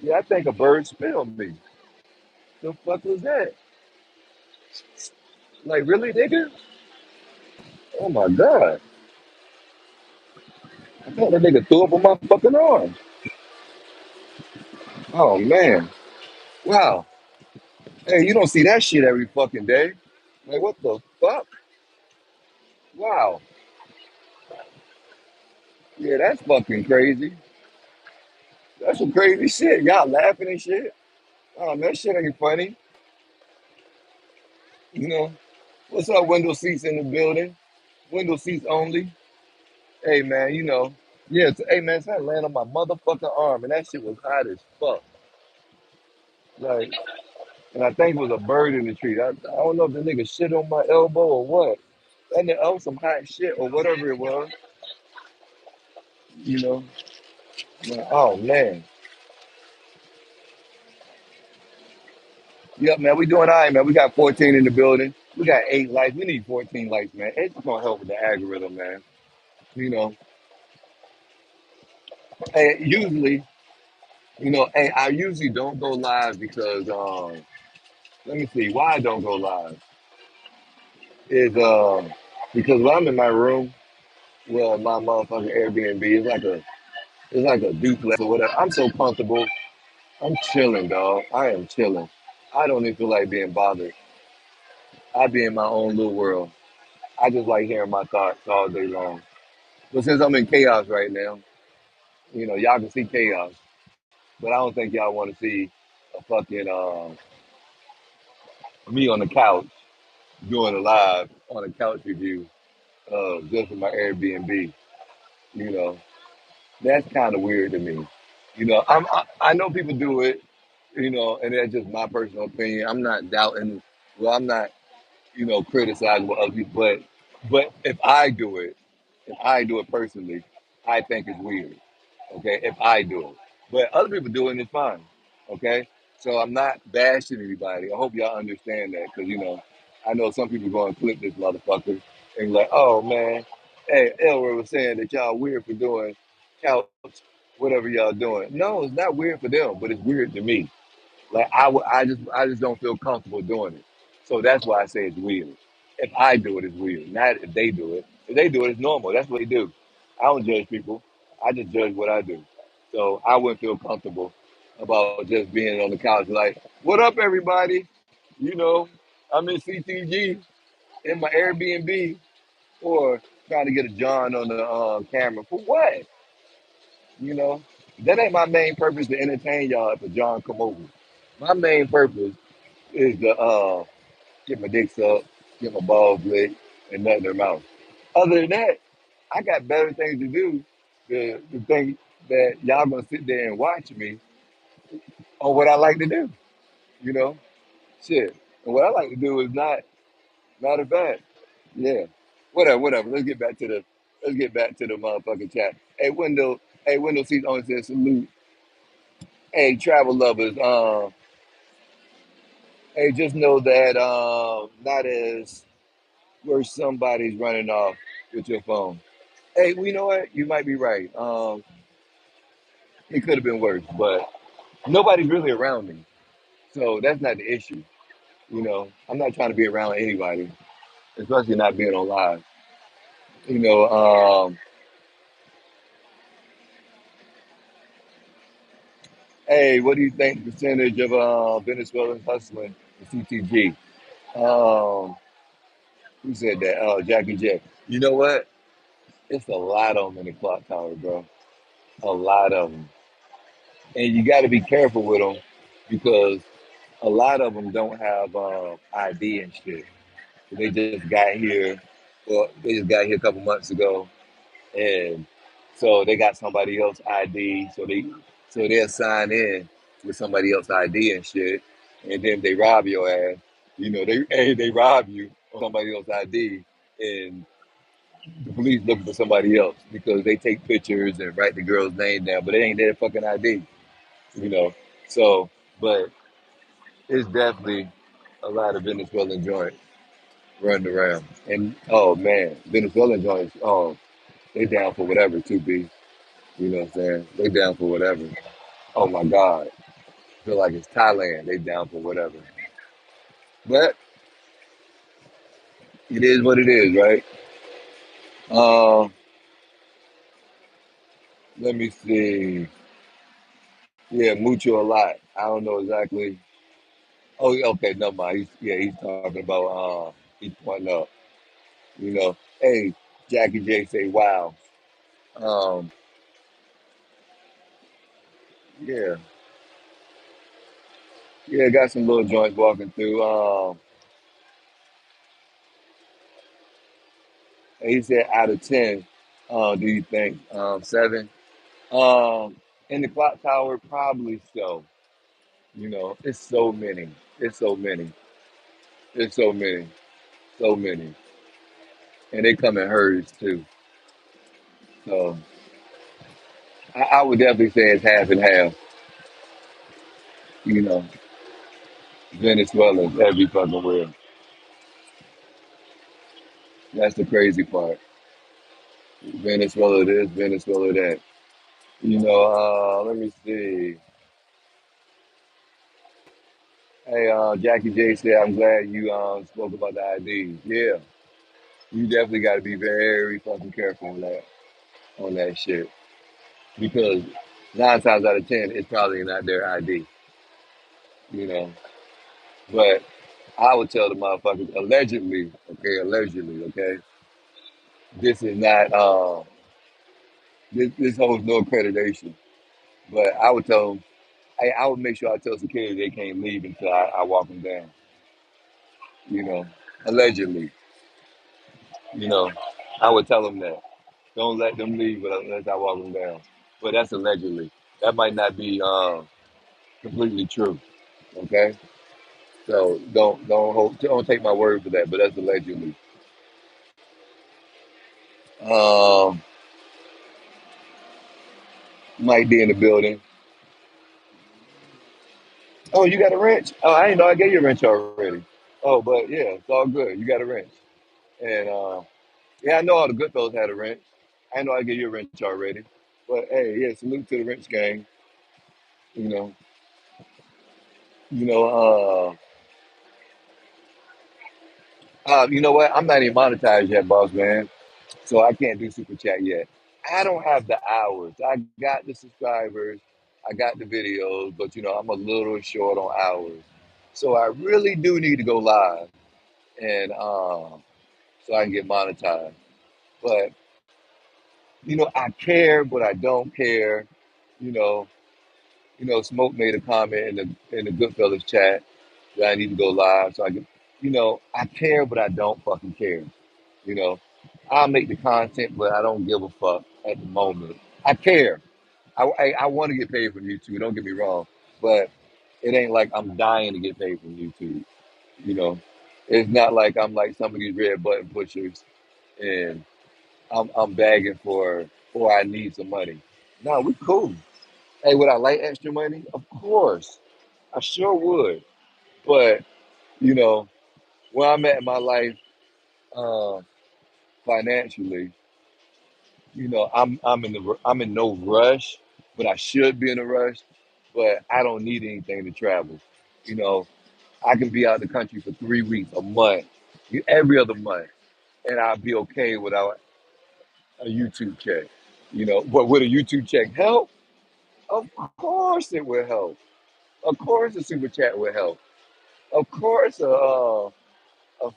Yeah, I think a bird spit on me. The fuck was that? Like, really, nigga? Oh my god! I thought that nigga threw up on my fucking arm. Oh man! Wow. Hey, you don't see that shit every fucking day. Like, what the fuck? Wow. Yeah, that's fucking crazy. That's some crazy shit. Y'all laughing and shit. Oh, man, that shit ain't funny. You know, what's up, window seats in the building? Window seats only. Hey, man, hey, man, it's had land on my motherfucking arm, and that shit was hot as fuck. Like, and I think it was a bird in the tree. I don't know if the nigga shit on my elbow or what. That was some hot shit or whatever it was. You know, like, oh man. Yep, man, we doing all right, man. We got 14 in the building. We got 8 lights. We need 14 lights, man. It's gonna help with the algorithm, man. You know, hey, hey, I usually don't go live because let me see why I don't go live is because when I'm in my room, well, my motherfucking Airbnb is like a duplex or whatever. I'm so comfortable. I'm chilling, dog. I am chilling. I don't even feel like being bothered. I be in my own little world. I just like hearing my thoughts all day long. But since I'm in chaos right now, y'all can see chaos. But I don't think y'all want to see a fucking me on the couch doing a live on a couch review just for my Airbnb. You know, that's kind of weird to me. I know people do it. And that's just my personal opinion. I'm not doubting. Well, I'm not criticizing what other people, but if I do it personally, I think it's weird. Okay, if I do it, but other people do it and it's fine. Okay, so I'm not bashing anybody. I hope y'all understand that because I know some people going to clip this motherfucker and be like, oh man, hey, Elroy was saying that y'all weird for doing couch, whatever y'all doing. No, it's not weird for them, but it's weird to me. Like I just don't feel comfortable doing it. So that's why I say it's weird. If I do it, it's weird. Not if they do it. If they do it, it's normal. That's what they do. I don't judge people. I just judge what I do. So I wouldn't feel comfortable about just being on the couch like, what up, everybody? You know, I'm in CTG in my Airbnb or trying to get a John on the camera. For what? You know, that ain't my main purpose to entertain y'all if a John come over. My main purpose is to get my dick sucked, get my balls licked, and nut in their mouth. Other than that, I got better things to do to think that y'all gonna sit there and watch me on what I like to do. You know, shit. And what I like to do is not a bad. Yeah. Whatever, whatever. Let's get back to the motherfucking chat. Hey window seats only says salute. Hey, travel lovers, hey, just know that not as where somebody's running off with your phone. Hey, well, you know what? You might be right. It could have been worse, but nobody's really around me, so that's not the issue. I'm not trying to be around anybody, especially not being on live. You know, hey, what do you think the percentage of Venezuelans hustling the CTG? Um, who said that? Oh, Jackie J. You know what? It's a lot of them in the clock tower, bro. A lot of them, and you got to be careful with them because a lot of them don't have ID and shit. They just got here. Well, they just got here a couple months ago, and so they got somebody else ID. So they'll sign in with somebody else ID and shit, and then they rob your ass. They rob you on somebody else ID, and the police looking for somebody else because they take pictures and write the girl's name down, but it ain't their fucking ID. You know, so but it's definitely a lot of Venezuelan joints running around, and oh man, Venezuelan joints, oh they down for whatever too, B. You know what I'm saying? They down for whatever. Oh my God. Feel like it's Thailand. They down for whatever. But it is what it is, right? Um, Let me see. Yeah, mucho a lot. I don't know exactly. Oh, yeah, okay, never mind. He's talking about he's pointing up. Hey, Jackie J say, wow. Um, yeah, yeah, got some little joints walking through. And he said out of 10, do you think 7? Um, in the clock tower, probably so. It's so many. It's so many. It's so many. So many. And they come in herds too. So I would definitely say it's half and half. You know, Venezuelans every fucking where. That's the crazy part. Venezuela this, Venezuela that. Let me see. Hey, Jackie J said, I'm glad you spoke about the IDs. Yeah, you definitely got to be very fucking careful on that shit because 9 times out of 10, it's probably not their ID. You know, but I would tell the motherfuckers allegedly, okay, this is not this holds no accreditation. But I would tell them, I would make sure I tell security they can't leave until I walk them down. You know, allegedly. You know, I would tell them that. Don't let them leave unless I walk them down. But that's allegedly. That might not be completely true. Okay, so don't take my word for that. But that's allegedly. Um, Might be in the building. Oh, you got a wrench? Oh, I didn't know I gave you a wrench already. Oh, but yeah, it's all good. You got a wrench, and yeah, I know all the good fellas had a wrench. I know I gave you a wrench already. But hey, yeah, salute to the wrench gang. You know, you know, you know what? I'm not even monetized yet, boss man. So I can't do super chat yet. I don't have the hours. I got the subscribers, I got the videos, but I'm a little short on hours. So I really do need to go live and so I can get monetized. But I care, but I don't care. You know, Smoke made a comment in the Goodfellas chat that I need to go live so I can. I care, but I don't fucking care. You know, I'll make the content, but I don't give a fuck at the moment. I care. I want to get paid from YouTube. Don't get me wrong, but it ain't like I'm dying to get paid from YouTube. You know, it's not like I'm like some of these red button pushers and I'm begging for or I need some money. No, we cool. Hey, would I like extra money? Of course, I sure would. But you know, where I'm at in my life, uh, financially, I'm in no rush, but I should be in a rush. But I don't need anything to travel. You know, I can be out of the country for 3 weeks, a month, every other month, and I'll be okay without a YouTube check. But would a YouTube check help? Of course it will help. Of course a super chat will help. Of course a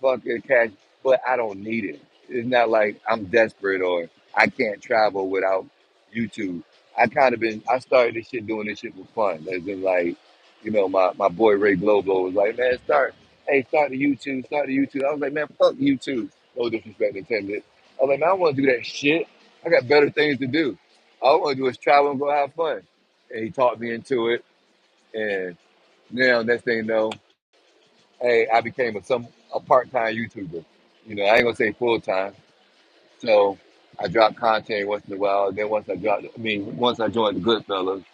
fucking cash, but I don't need it. It's not like I'm desperate or I can't travel without YouTube. I started this shit doing this shit for fun. As in like, my boy Ray Globo was like, man, start the YouTube. I was like, man, fuck YouTube. No disrespect intended. I was like, man, I want to do that shit. I got better things to do. All I want to do is travel and go have fun. And he talked me into it. And now, next thing you know, hey, I became a part-time YouTuber. I ain't gonna say full-time. So I drop content once in a while. Then once I joined the Goodfellas,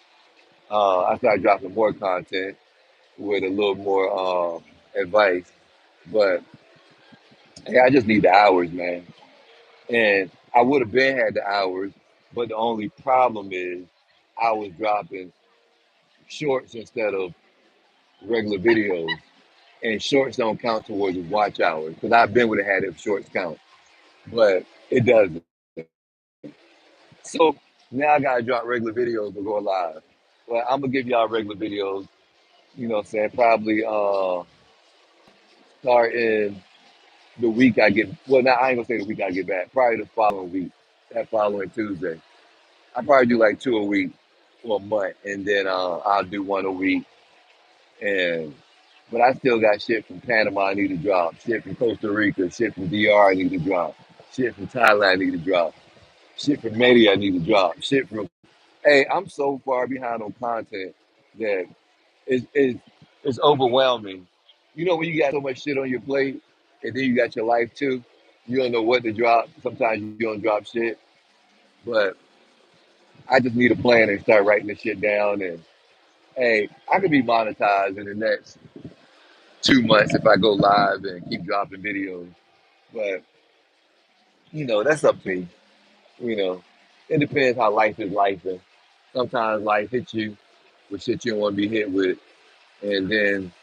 I started dropping more content with a little more advice. But hey, I just need the hours, man. And I would have been had the hours, but the only problem is I was dropping shorts instead of regular videos. And shorts don't count towards the watch hours because I've been with a had if shorts count, but it doesn't. So now I gotta drop regular videos to go live. But I'm gonna give y'all regular videos. What I'm saying, probably starting the week I get. Well, now I ain't gonna say the week I get back. Probably the following week, that following Tuesday. I probably do like two a week for a month, and then I'll do one a week. And but I still got shit from Panama I need to drop, shit from Costa Rica, shit from DR I need to drop, shit from Thailand I need to drop, shit from Media I need to drop, shit from. Hey, I'm so far behind on content that it's it's overwhelming. When you got so much shit on your plate, and then you got your life too. You don't know what to drop. Sometimes you don't drop shit, but I just need a plan and start writing this shit down. And hey, I could be monetized in the next 2 months if I go live and keep dropping videos. But that's up to me. You know, it depends how life is life, and sometimes life hits you with shit you don't want to be hit with, and then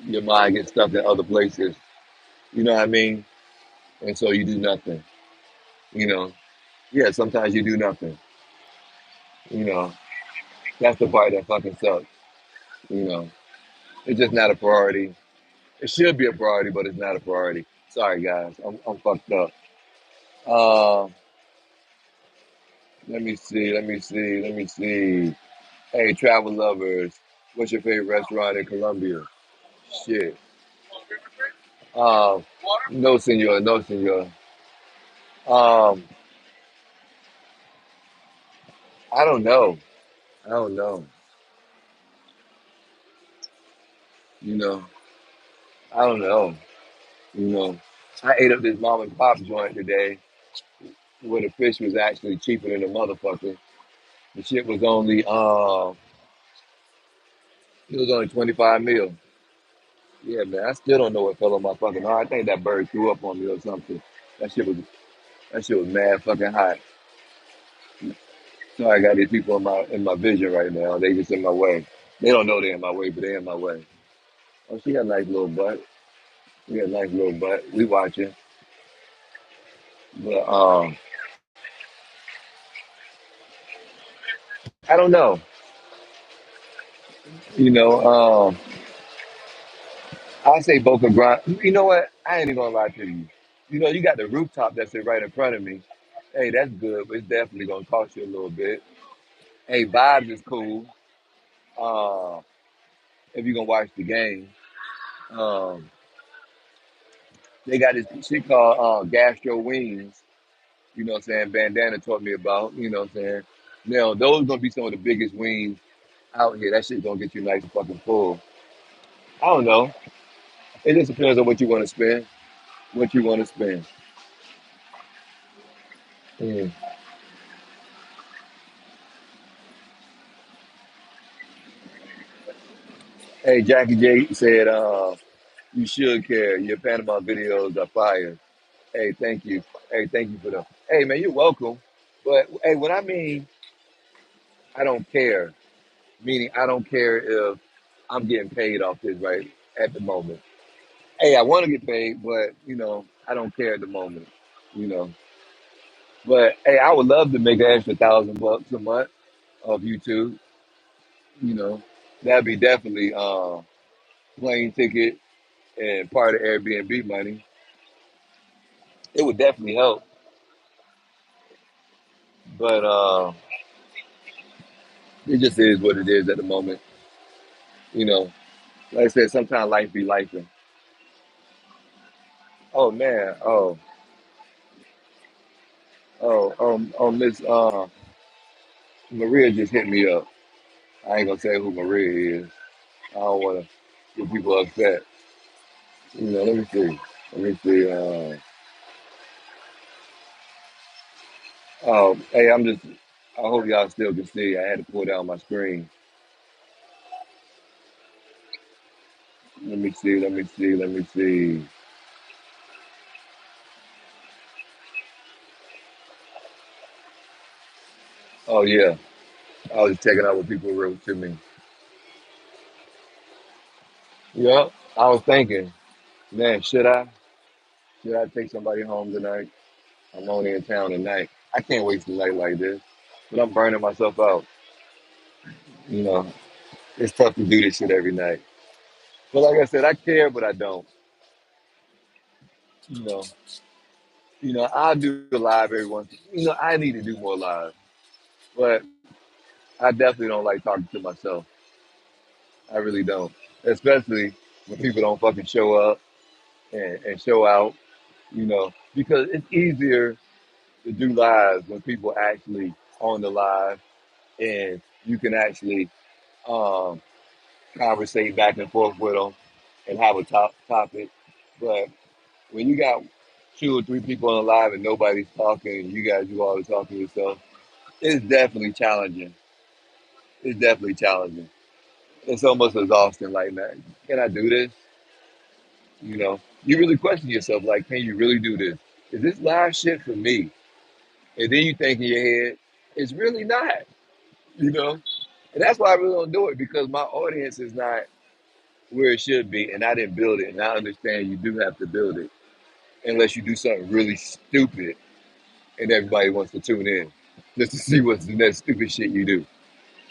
your mind gets stuck in other places. You know what I mean? And so you do nothing. You know, yeah. Sometimes you do nothing. You know, that's the part that fucking sucks. You know, it's just not a priority. It should be a priority, but it's not a priority. Sorry, guys. I'm fucked up. Uh, let me see. Let me see. Let me see. Hey, travel lovers, what's your favorite restaurant in Colombia? Shit. Um, no, senor. No, senor. Um, I don't know. I don't know. You know, I don't know. You know, I ate up this mom and pop joint today where the fish was actually cheaper than the motherfucker. The shit was only it was only 25 mil. Yeah, man. I still don't know what fell on my fucking heart. I think that bird threw up on me or something. That shit was that shit was mad fucking hot. So I got these people in my vision right now. They just in my way. They don't know they're in my way, but they're in my way. Oh, she got a nice little butt. She got a nice little butt. We watching. But I don't know. You know, I say Boca Grande. You know what? I ain't even gonna lie to you. You got the rooftop that's right in front of me. Hey, that's good, but it's definitely gonna cost you a little bit. Hey, vibes is cool. Uh, if you're gonna watch the game, um, they got this shit called Gastro Wings. You know what I'm saying? Bandana taught me about. You know what I'm saying? Now those gonna be some of the biggest wings out here. That shit gonna get you nice and fucking full. I don't know. It just depends on what you want to spend. What you want to spend. Mm. Hey, Jackie J said, you should care. Your Panama videos are fire. Hey, thank you. Hey, thank you for them. Hey, man, you're welcome. But hey, when I mean I don't care, meaning I don't care if I'm getting paid off this right at the moment. Hey, I want to get paid, but I don't care at the moment. You know, but hey, I would love to make an extra $1,000 a month off YouTube. You know, that'd be definitely plane ticket and part of Airbnb money. It would definitely help. But it just is what it is at the moment. You know, like I said, sometimes life be life. Oh man, Miss Maria just hit me up. I ain't gonna say who Maria is. I don't want to get people upset. Let me see. Let me see. Oh, hey, I'm just. I hope y'all still can see. I had to pull down my screen. Let me see. Let me see. Let me see. Oh yeah, I was checking out what people wrote to me. Yep, I was thinking, man, should I? Should I take somebody home tonight? I'm only in town tonight. I can't waste a night like this, but I'm burning myself out. You know, it's tough to do this shit every night. But like I said, I care, but I don't. You know, I do the live every once. I need to do more live, but I definitely don't like talking to myself. I really don't, especially when people don't fucking show up and show out. Because it's easier to do lives when people actually on the live and you can actually um, conversate back and forth with them and have a topic. But when you got two or three people on the live and nobody's talking and you guys do all the talking yourself, it's definitely challenging. It's definitely challenging. It's almost exhausting. Like, man, can I do this? You really question yourself, like, can you really do this? Is this live shit for me? And then you think in your head, it's really not, you know? And that's why I really don't do it because my audience is not where it should be. And I didn't build it. And I understand you do have to build it unless you do something really stupid and everybody wants to tune in just to see what's the next stupid shit you do,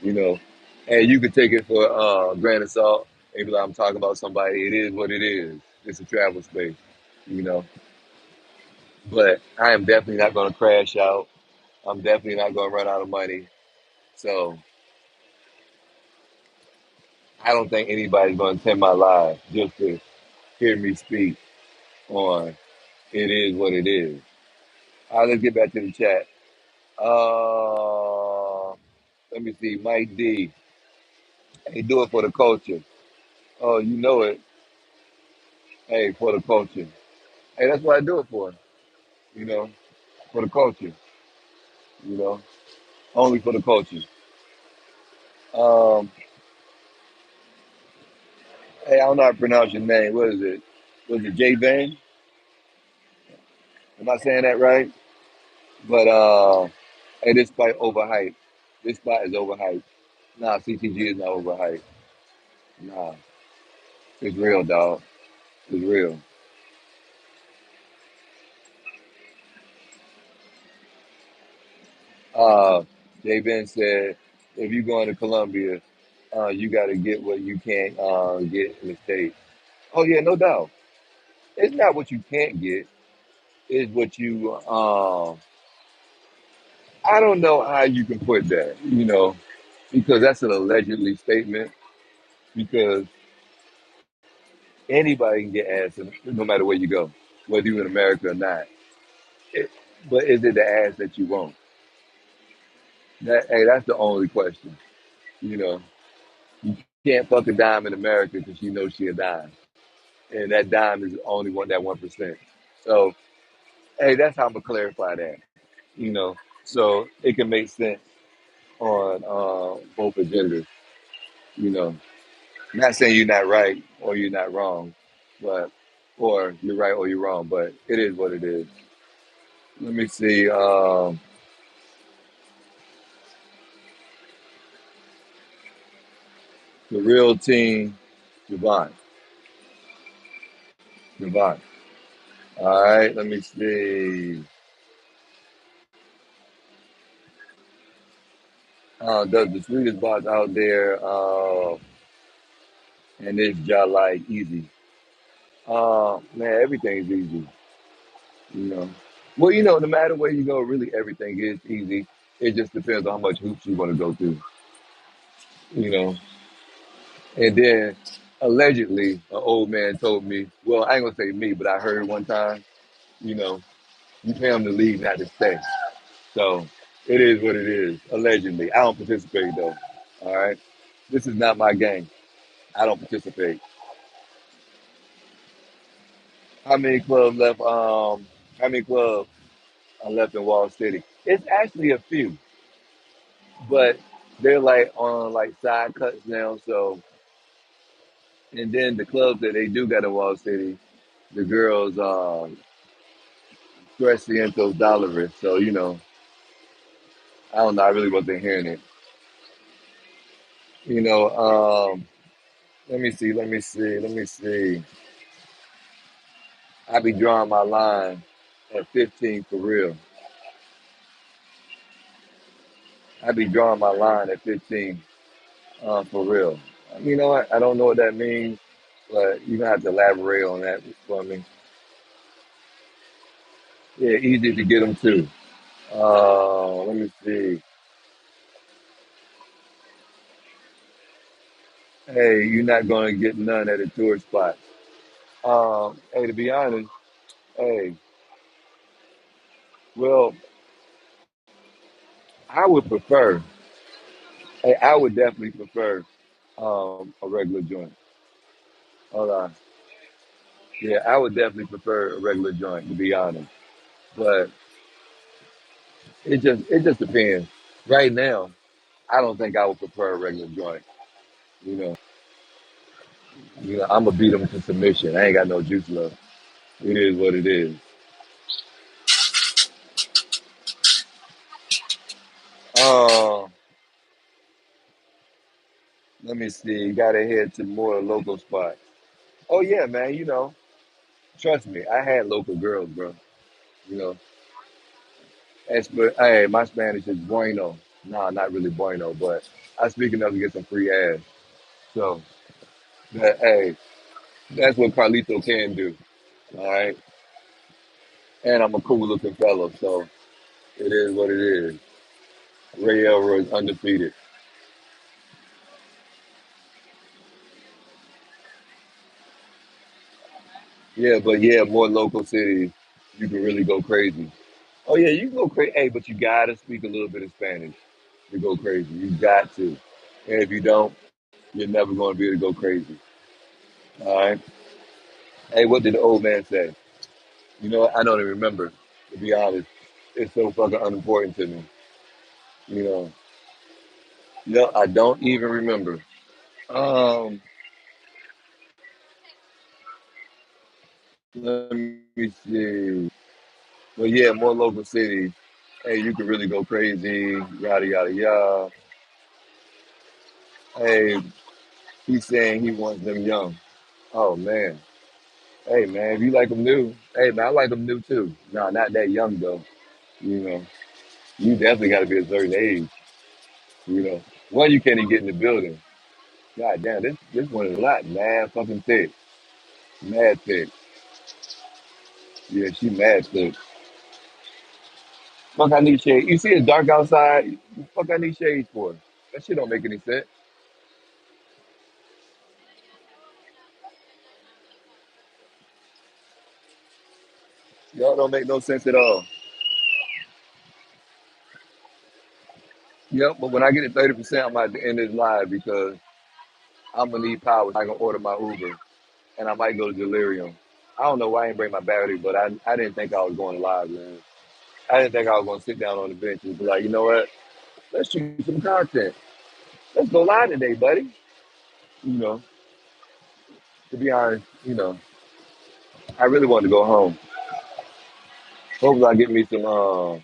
you know? And you could take it for a grain of salt. Maybe like I'm talking about somebody. It is what it is. It's a travel space, you know? But I am definitely not going to crash out. I'm definitely not going to run out of money. So I don't think anybody's going to attend my live just to hear me speak on it is what it is. All right, let's get back to the chat. Uh, Let me see. Mike D. Hey, do it for the culture. Oh, you know it. Hey, for the culture. Hey, that's what I do it for. You know, for the culture. You know, only for the culture. Um, hey, I don't know how to pronounce your name. What is it? Was it J Van? Am I saying that right? But hey, this spot overhyped. This spot is overhyped. Nah, CTG is not overhyped. Nah, it's real, dog. It's real. Uh, J Ben said, if you going to Colombia, you got to get what you can't get in the States. Oh, yeah, no doubt. It's not what you can't get, it's what you, I don't know how you can put that, because that's an allegedly statement, because anybody can get ass no matter where you go, whether you're in America or not. It, but is it the ass that you want? Hey, that's the only question. You know, you can't fuck a dime in America because you know she a dime. And that dime is only one that 1%. So hey, that's how I'm gonna clarify that. You know, so it can make sense on both agendas. You know, Not saying you're not right or you're not wrong, but or you're right or you're wrong, but it is what it is. Let me see. The real team, Javon. Javon. All right. Let me see. The sweetest box out there, and it's just like easy. Man, everything's easy. You know. Well, no matter where you go, really everything is easy. It just depends on how much hoops you want to go through. You know. And then allegedly, an old man told me, well, I ain't gonna say me, but I heard one time, you know, you pay them to leave, not to stay. So it is what it is. Allegedly, I don't participate though. All right, this is not my game. I don't participate. How many clubs left? How many clubs are left in Wall City? It's actually a few, but they're like on like side cuts now. So, and then the clubs that they do got in Wall City, the girls $300 dollars. So I don't know. I really wasn't hearing it. You know, let me see. Let me see. Let me see. I be drawing my line at 15 for real. I be drawing my line at 15 for real. You know what? I don't know what that means, but you're gonna have to elaborate on that for me. Yeah, easy to get them too. Let me see. Hey, you're not gonna get none at a tourist spot. Hey, to be honest, hey, well, I would prefer. Hey, I would definitely prefer a regular joint. Hold on. Yeah, I would definitely prefer a regular joint to be honest. But it just depends. Right now, I don't think I would prefer a regular joint. You know, I'm gonna beat them to submission. I ain't got no juice left. It is what it is. Uh, Let me see. You gotta head to more local spots. Oh yeah, man. Trust me, I had local girls, bro. You know, but hey, my Spanish is bueno. Nah, not really bueno, but I speak enough to get some free ass. So, hey, that's what Carlito can do. All right, and I'm a cool looking fellow, so it is what it is. Ray Elroy is undefeated. Yeah, but yeah, more local cities, you can really go crazy. Oh yeah, you can go crazy. Hey, but you gotta speak a little bit of Spanish to go crazy. You got to. And if you don't, you're never going to be able to go crazy. All right. Hey, what did the old man say? I don't even remember. To be honest, it's so fucking unimportant to me. You know. I don't even remember. Um, Let me see. But yeah, more local cities. Hey, you can really go crazy. Yada yada yada. Hey, he's saying he wants them young. Oh man. Hey man, if you like them new, hey man, I like them new too. No, not that young though. You know, you definitely got to be a certain age. You know, one you can't even get in the building. God damn, this one is a lot. Mad fucking thick, mad thick. Yeah, she mad thick. Fuck, I need shades. You see it's dark outside. Fuck, I need shades for. That shit don't make any sense. Y'all don't make no sense at all. Yep, but when I get to 30%, I'm at the end of this live because I'm gonna need power. I can order my Uber and I might go to Delirium. I don't know why I didn't bring my battery, but I didn't think I was going live, man. I didn't think I was going to sit down on the bench and be like, you know what? Let's shoot some content. Let's go live today, buddy. You know. to be honest, I really want to go home. Hopefully, I get me some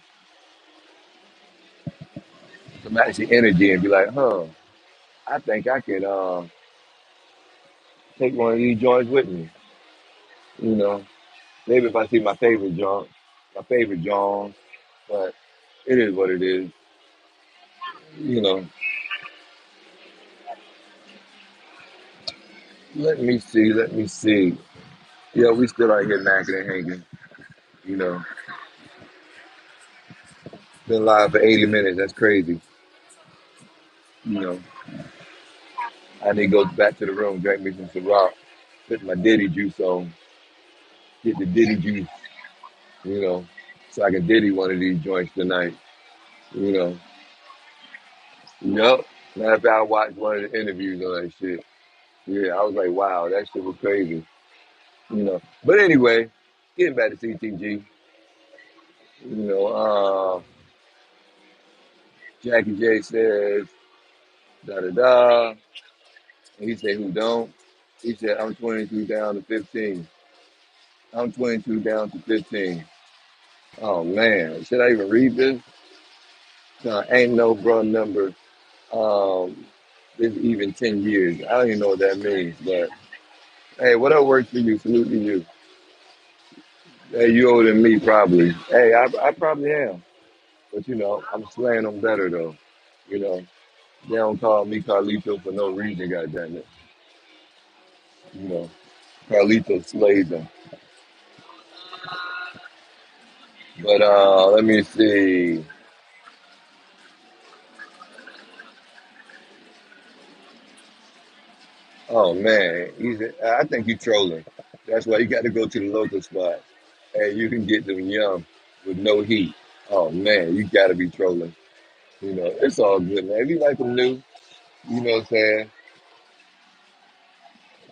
actual energy and be like, huh, I think I can take one of these joints with me. You know, maybe if I see my favorite joint, but it is what it is. You know, let me see. Yeah, we still out here knocking and hanging. You know, been live for 80 minutes. That's crazy. You know, I need to go back to the room, drink me some Ciroc, put my Diddy juice on, get the Diddy juice, you know, so I can Diddy one of these joints tonight. You know, yep. Matter of fact, I watched one of the interviews on that shit. Yeah, I was like, wow, that shit was crazy. But anyway, getting back to CTG, you know, Jackie J says, da da da. And he said, who don't? He said, I'm 22 down to 15. I'm 22 down to 15. Oh man, should I even read this? Ain't no bro number. Um, it's even 10 years. I don't even know what that means, but hey, whatever works for you, salute to you. Hey, you older than me probably. Hey, I probably am. But I'm slaying them better though. You know, they don't call me Carlito for no reason, goddamn it. You know, Carlito slays them. But let me see. Oh man, I think he's trolling. That's why you got to go to the local spot. Hey, you can get them young with no heat. Oh man, you got to be trolling. It's all good, man. If you like them new, you know what I'm saying?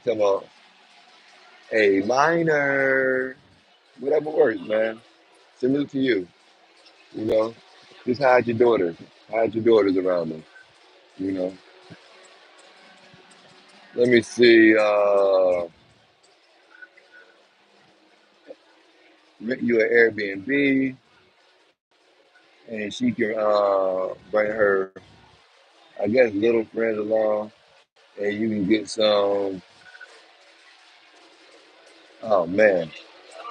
Come on, hey, minor, whatever works, man. Salute to you. You know, just hide your daughters. Hide your daughters around them. You know. Let me see. Rent you an Airbnb, and she can bring her, I guess, little friends along, and you can get some. Oh man,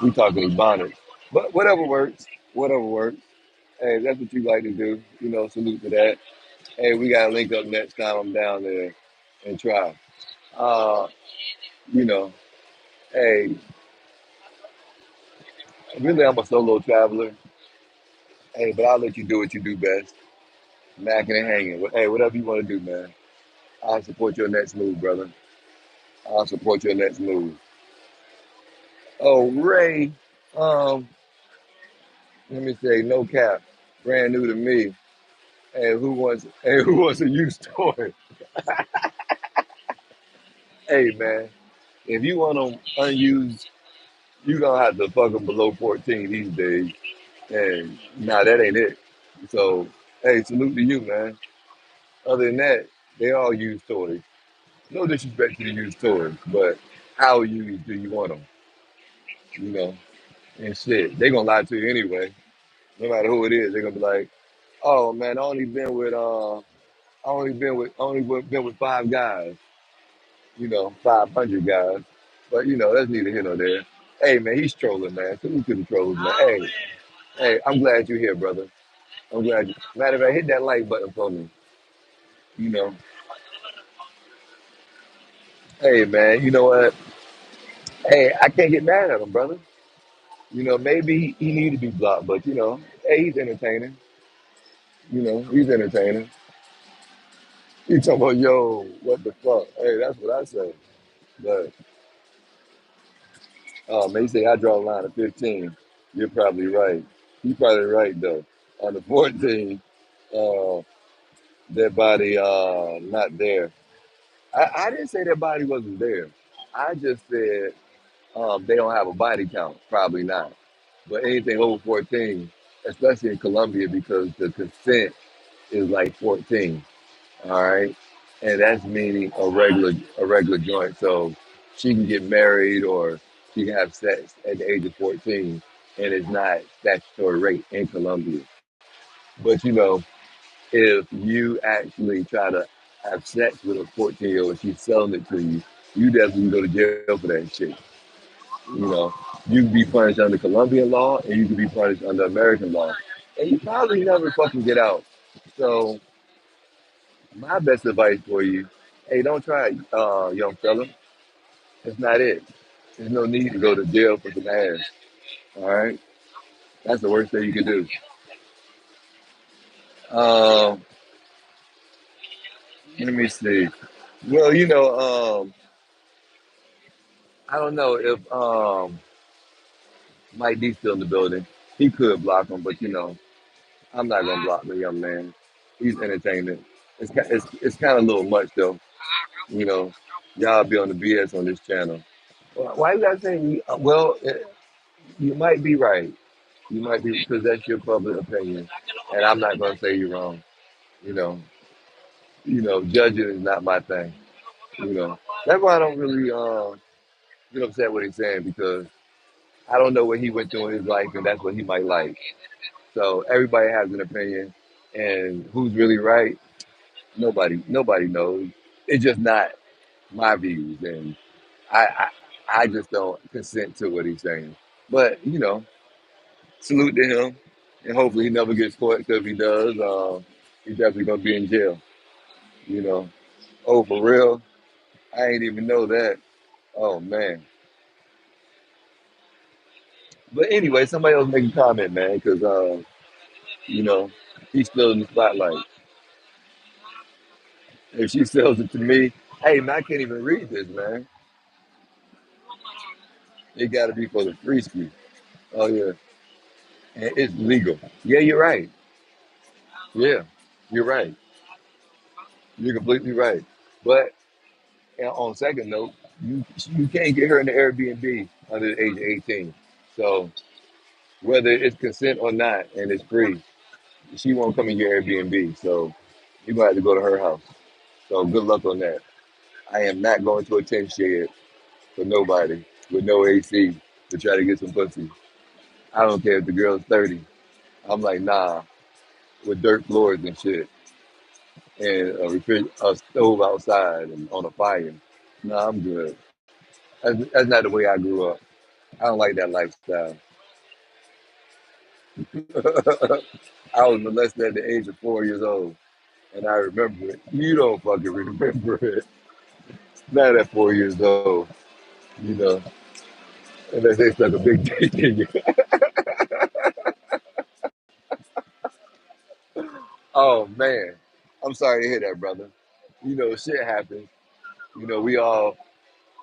we talking Ebonics, but whatever works. Whatever works. Hey, if that's what you like to do. Salute to that. Hey, we gotta link up next time I'm down there and try. Uh, you know, hey, really, I'm a solo traveler. Hey, but I'll let you do what you do best, macking and hanging. Hey, whatever you want to do, man. I'll support your next move, brother. I'll support your next move. Oh, Ray, um, let me say, no cap, brand new to me. Hey, who wants a used toy? Hey, man, if you want them unused, you gonna have to fuck them below 14 these days. And nah, that ain't it. So, hey, salute to you, man. Other than that, they all use toys. No disrespect to the used toys, but how used do you want them? You know, and shit, they gonna lie to you anyway. No matter who it is, they're gonna be like, "Oh man, I only been with 5 guys. 500 guys." But that's neither here nor there. Hey man, he's trolling, man. Salute to the trolls, man. Hey, I'm glad you're here, brother. I'm glad you. Matter of fact, hit that like button for me. You know, hey man, you know what? Hey, I can't get mad at him, brother. Maybe he need to be blocked, but hey, he's entertaining. He's entertaining. He talking about, yo, what the fuck? Hey, that's what I say. But man, you say I draw a line of 15. You're probably right. You're probably right though. On the 14, uh, their body not there. I didn't say their body wasn't there. I just said they don't have a body count. Probably not. But anything over 14, especially in Colombia, because the consent is like 14. All right, and that's meaning a regular joint. So she can get married or she can have sex at the age of 14, and it's not statutory rape in Colombia. But if you actually try to have sex with a 14-year-old and she's selling it to you, you definitely go to jail for that shit. You know, you can be punished under Colombian law and you can be punished under American law. And you probably never fucking get out. So my best advice for you, hey, don't try it, young fella. That's not it. There's no need to go to jail for some ass. All right? That's the worst thing you can do. Um, Let me see. Well, I don't know if Mike D's still in the building. He could block him, but I'm not gonna block the young man. He's entertainment. It's kind of a little much though. You know, y'all be on the BS on this channel. Why you gotta say? Well, you might be right. You might be because that's your public opinion, and I'm not gonna say you're wrong. You know, judging is not my thing. That's why I don't really get upset what he's saying because I don't know what he went through in his life, and that's what he might like. So everybody has an opinion, and who's really right? Nobody knows. It's just not my views, and I I just don't consent to what he's saying. But salute to him, and hopefully he never gets caught. Because if he does, he's definitely gonna be in jail. You know. Oh, for real? I ain't even know that. Oh man. But anyway, somebody else make a comment, man, because you know he's still in the spotlight. If she sells it to me, hey man, I can't even read this, man. It got to be for the free ski. Oh yeah, and it's legal. Yeah, you're right. Yeah, you're right. You're completely right. But on second note, you can't get her in the Airbnb under the age of 18. So whether it's consent or not, and it's free, she won't come in your Airbnb. So you gonna have to go to her house. So good luck on that. I am not going to a tent shed for nobody with no AC to try to get some pussy. I don't care if the girl's 30. I'm like, nah, with dirt floors and shit, and a stove outside and on a fire. Nah, I'm good. That's not the way I grew up. I don't like that lifestyle. I was molested at the age of 4 years old, and I remember it. You don't fucking remember it. Not at 4 years old, you know, unless they stuck a big dick in you. Oh man, I'm sorry to hear that, brother. Shit happens. We all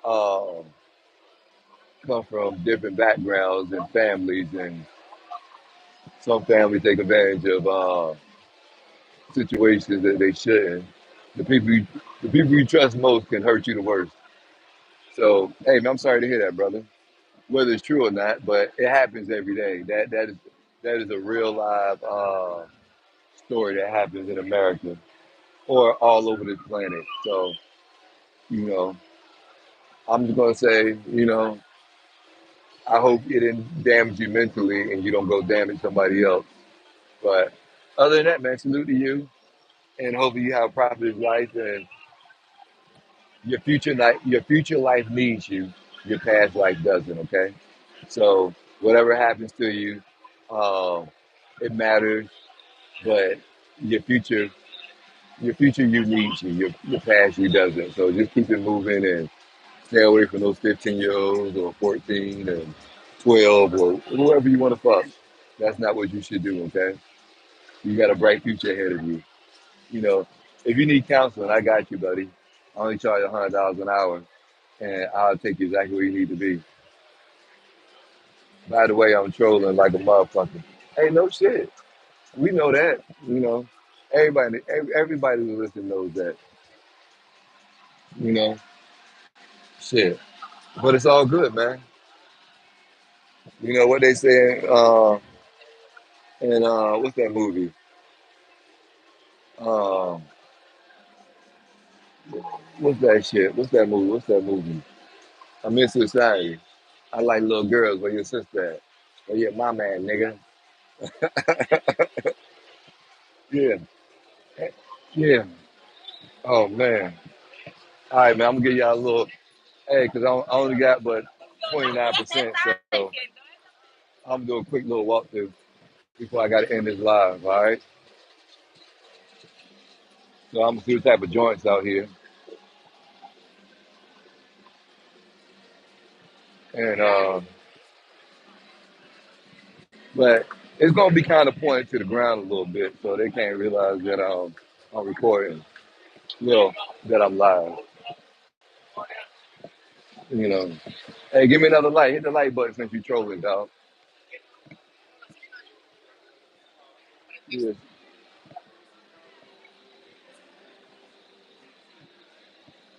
uh, come from different backgrounds and families, and some families take advantage of situations that they shouldn't. The people you, the people you trust most can hurt you the worst. So, hey, man, I'm sorry to hear that, brother. Whether it's true or not, but it happens every day. That is a real live story that happens in America or all over this planet. So, you know, I'm just gonna say, I hope it didn't damage you mentally and you don't go damage somebody else. But other than that, man, salute to you, and hopefully you have a prosperous life and your future life needs you. Your past life doesn't. Okay, so whatever happens to you, um, it matters, but your future, your future you needs you. Your past you doesn't. So just keep it moving and stay away from those 15-year-olds or 14 and 12 or whoever you want to fuck. That's not what you should do. Okay, you got a bright future ahead of you. You know, if you need counseling, I got you, buddy. I only charge $100 an hour, and I'll take you exactly where you need to be. By the way, I'm trolling like a motherfucker. Hey, no shit. We know that. You know, everybody who listens knows that. You know, shit. But it's all good, man. You know what they say in what's that movie? Um, what's that shit? What's that movie? What's that movie? I'm in society. I like little girls. Where your sister at? Where your mama at, nigga? Yeah, yeah. Oh man. All right, man. I'm gonna give y'all a little. Hey, cause I only got but 29%, so I'm gonna do a quick little walkthrough before I gotta end this live. All right. So I'm gonna see what type of joints out here, and but it's gonna be kind of pointed to the ground a little bit, so they can't realize that I'm recording. Well, that I'm live. You know. Hey, give me another light. Hit the like button since you trolling, dog. Yeah.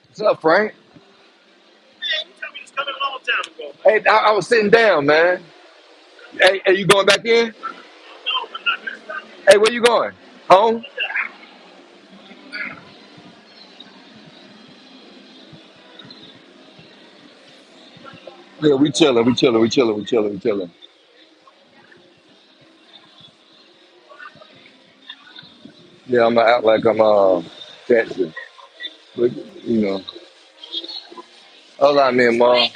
What's up, Frank? Hey, I was sitting down, man. Hey, you going back in? Hey, where you going? Home? Yeah, we chilling, we chilling, we chilling, we chilling, we chilling. Yeah, I'm gonna act like I'm Texas, but you know. Hola, mi amor.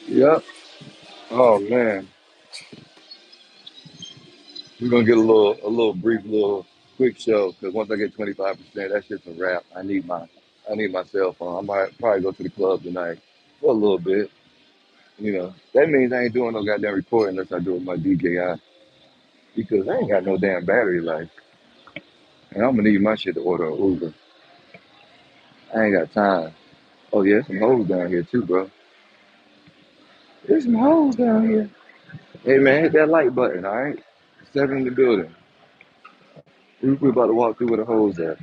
Yep. Oh man, we're gonna get a little brief, little quick show because once I get 25%, that shit's a wrap. I need my cell phone. I might probably go to the club tonight for a little bit. You know, that means I ain't doing no goddamn recording unless I do it with my DJI because I ain't got no damn battery life, and I'm gonna need my shit to order an Uber. I ain't got time. Oh yeah, there's some hoes down here too, bro. There's some hoes down here. Hey man, hit that like button, all right? Seven in the building. We about to walk through where the hoes at.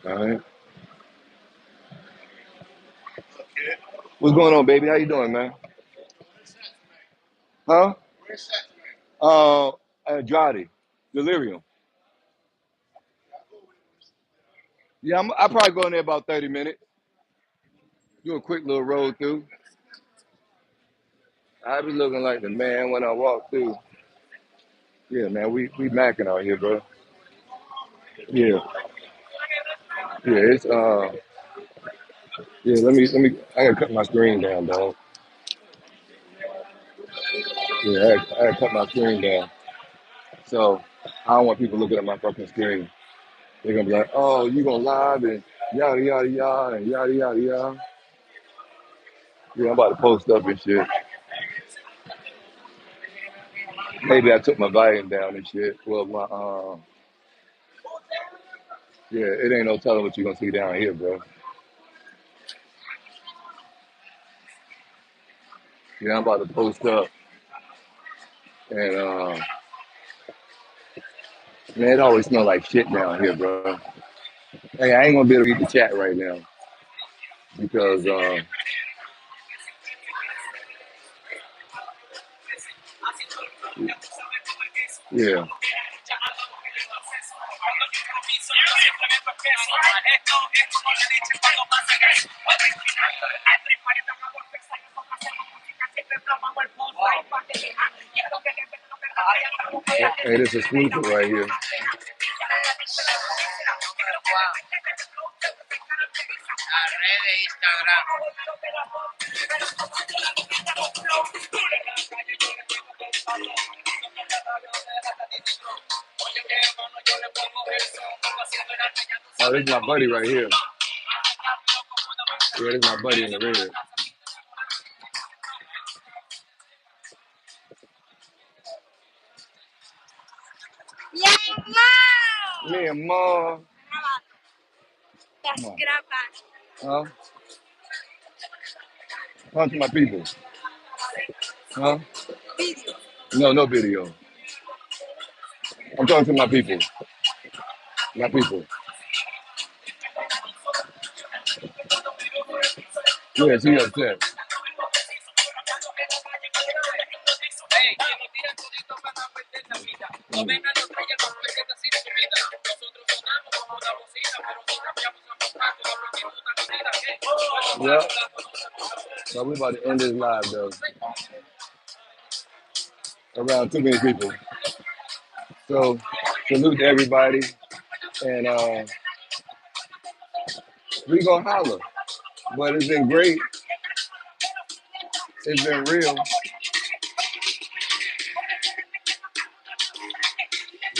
All right. What's going on, baby? How you doing, man? Huh? Andrade, Delirium. Yeah, I'll probably go in there about 30 minutes. Do a quick little roll through. I be looking like the man when I walk through. Yeah, man, we macking out here, bro. Yeah, yeah. Yeah. Let me. I gotta cut my screen down, dog. Yeah, I gotta cut my screen down. So I don't want people looking at my fucking screen. They're gonna be like, "Oh, you gonna live and yada yada yada and yada yada yada." Yeah, I'm about to post up and shit. Maybe I took my volume down and shit. Well, my yeah, it ain't no telling what you're gonna see down here, bro. Yeah, I'm about to post up and man, it always smell like shit down here, bro. Hey, I ain't gonna be able to read the chat right now because yeah. Hey, this is exclusive right here. Oh, this is my buddy right here. Yeah, this is my buddy in the red. Me and mom. Come on. Huh? Come to my people. Huh? No, no video. I'm talking to my people. My people. Yeah, she upset. Mm. Yep. So we about to end this live though. Around too many people. So salute to everybody, and we gonna holler. But it's been great. It's been real.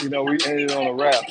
You know, we ended on a wrap.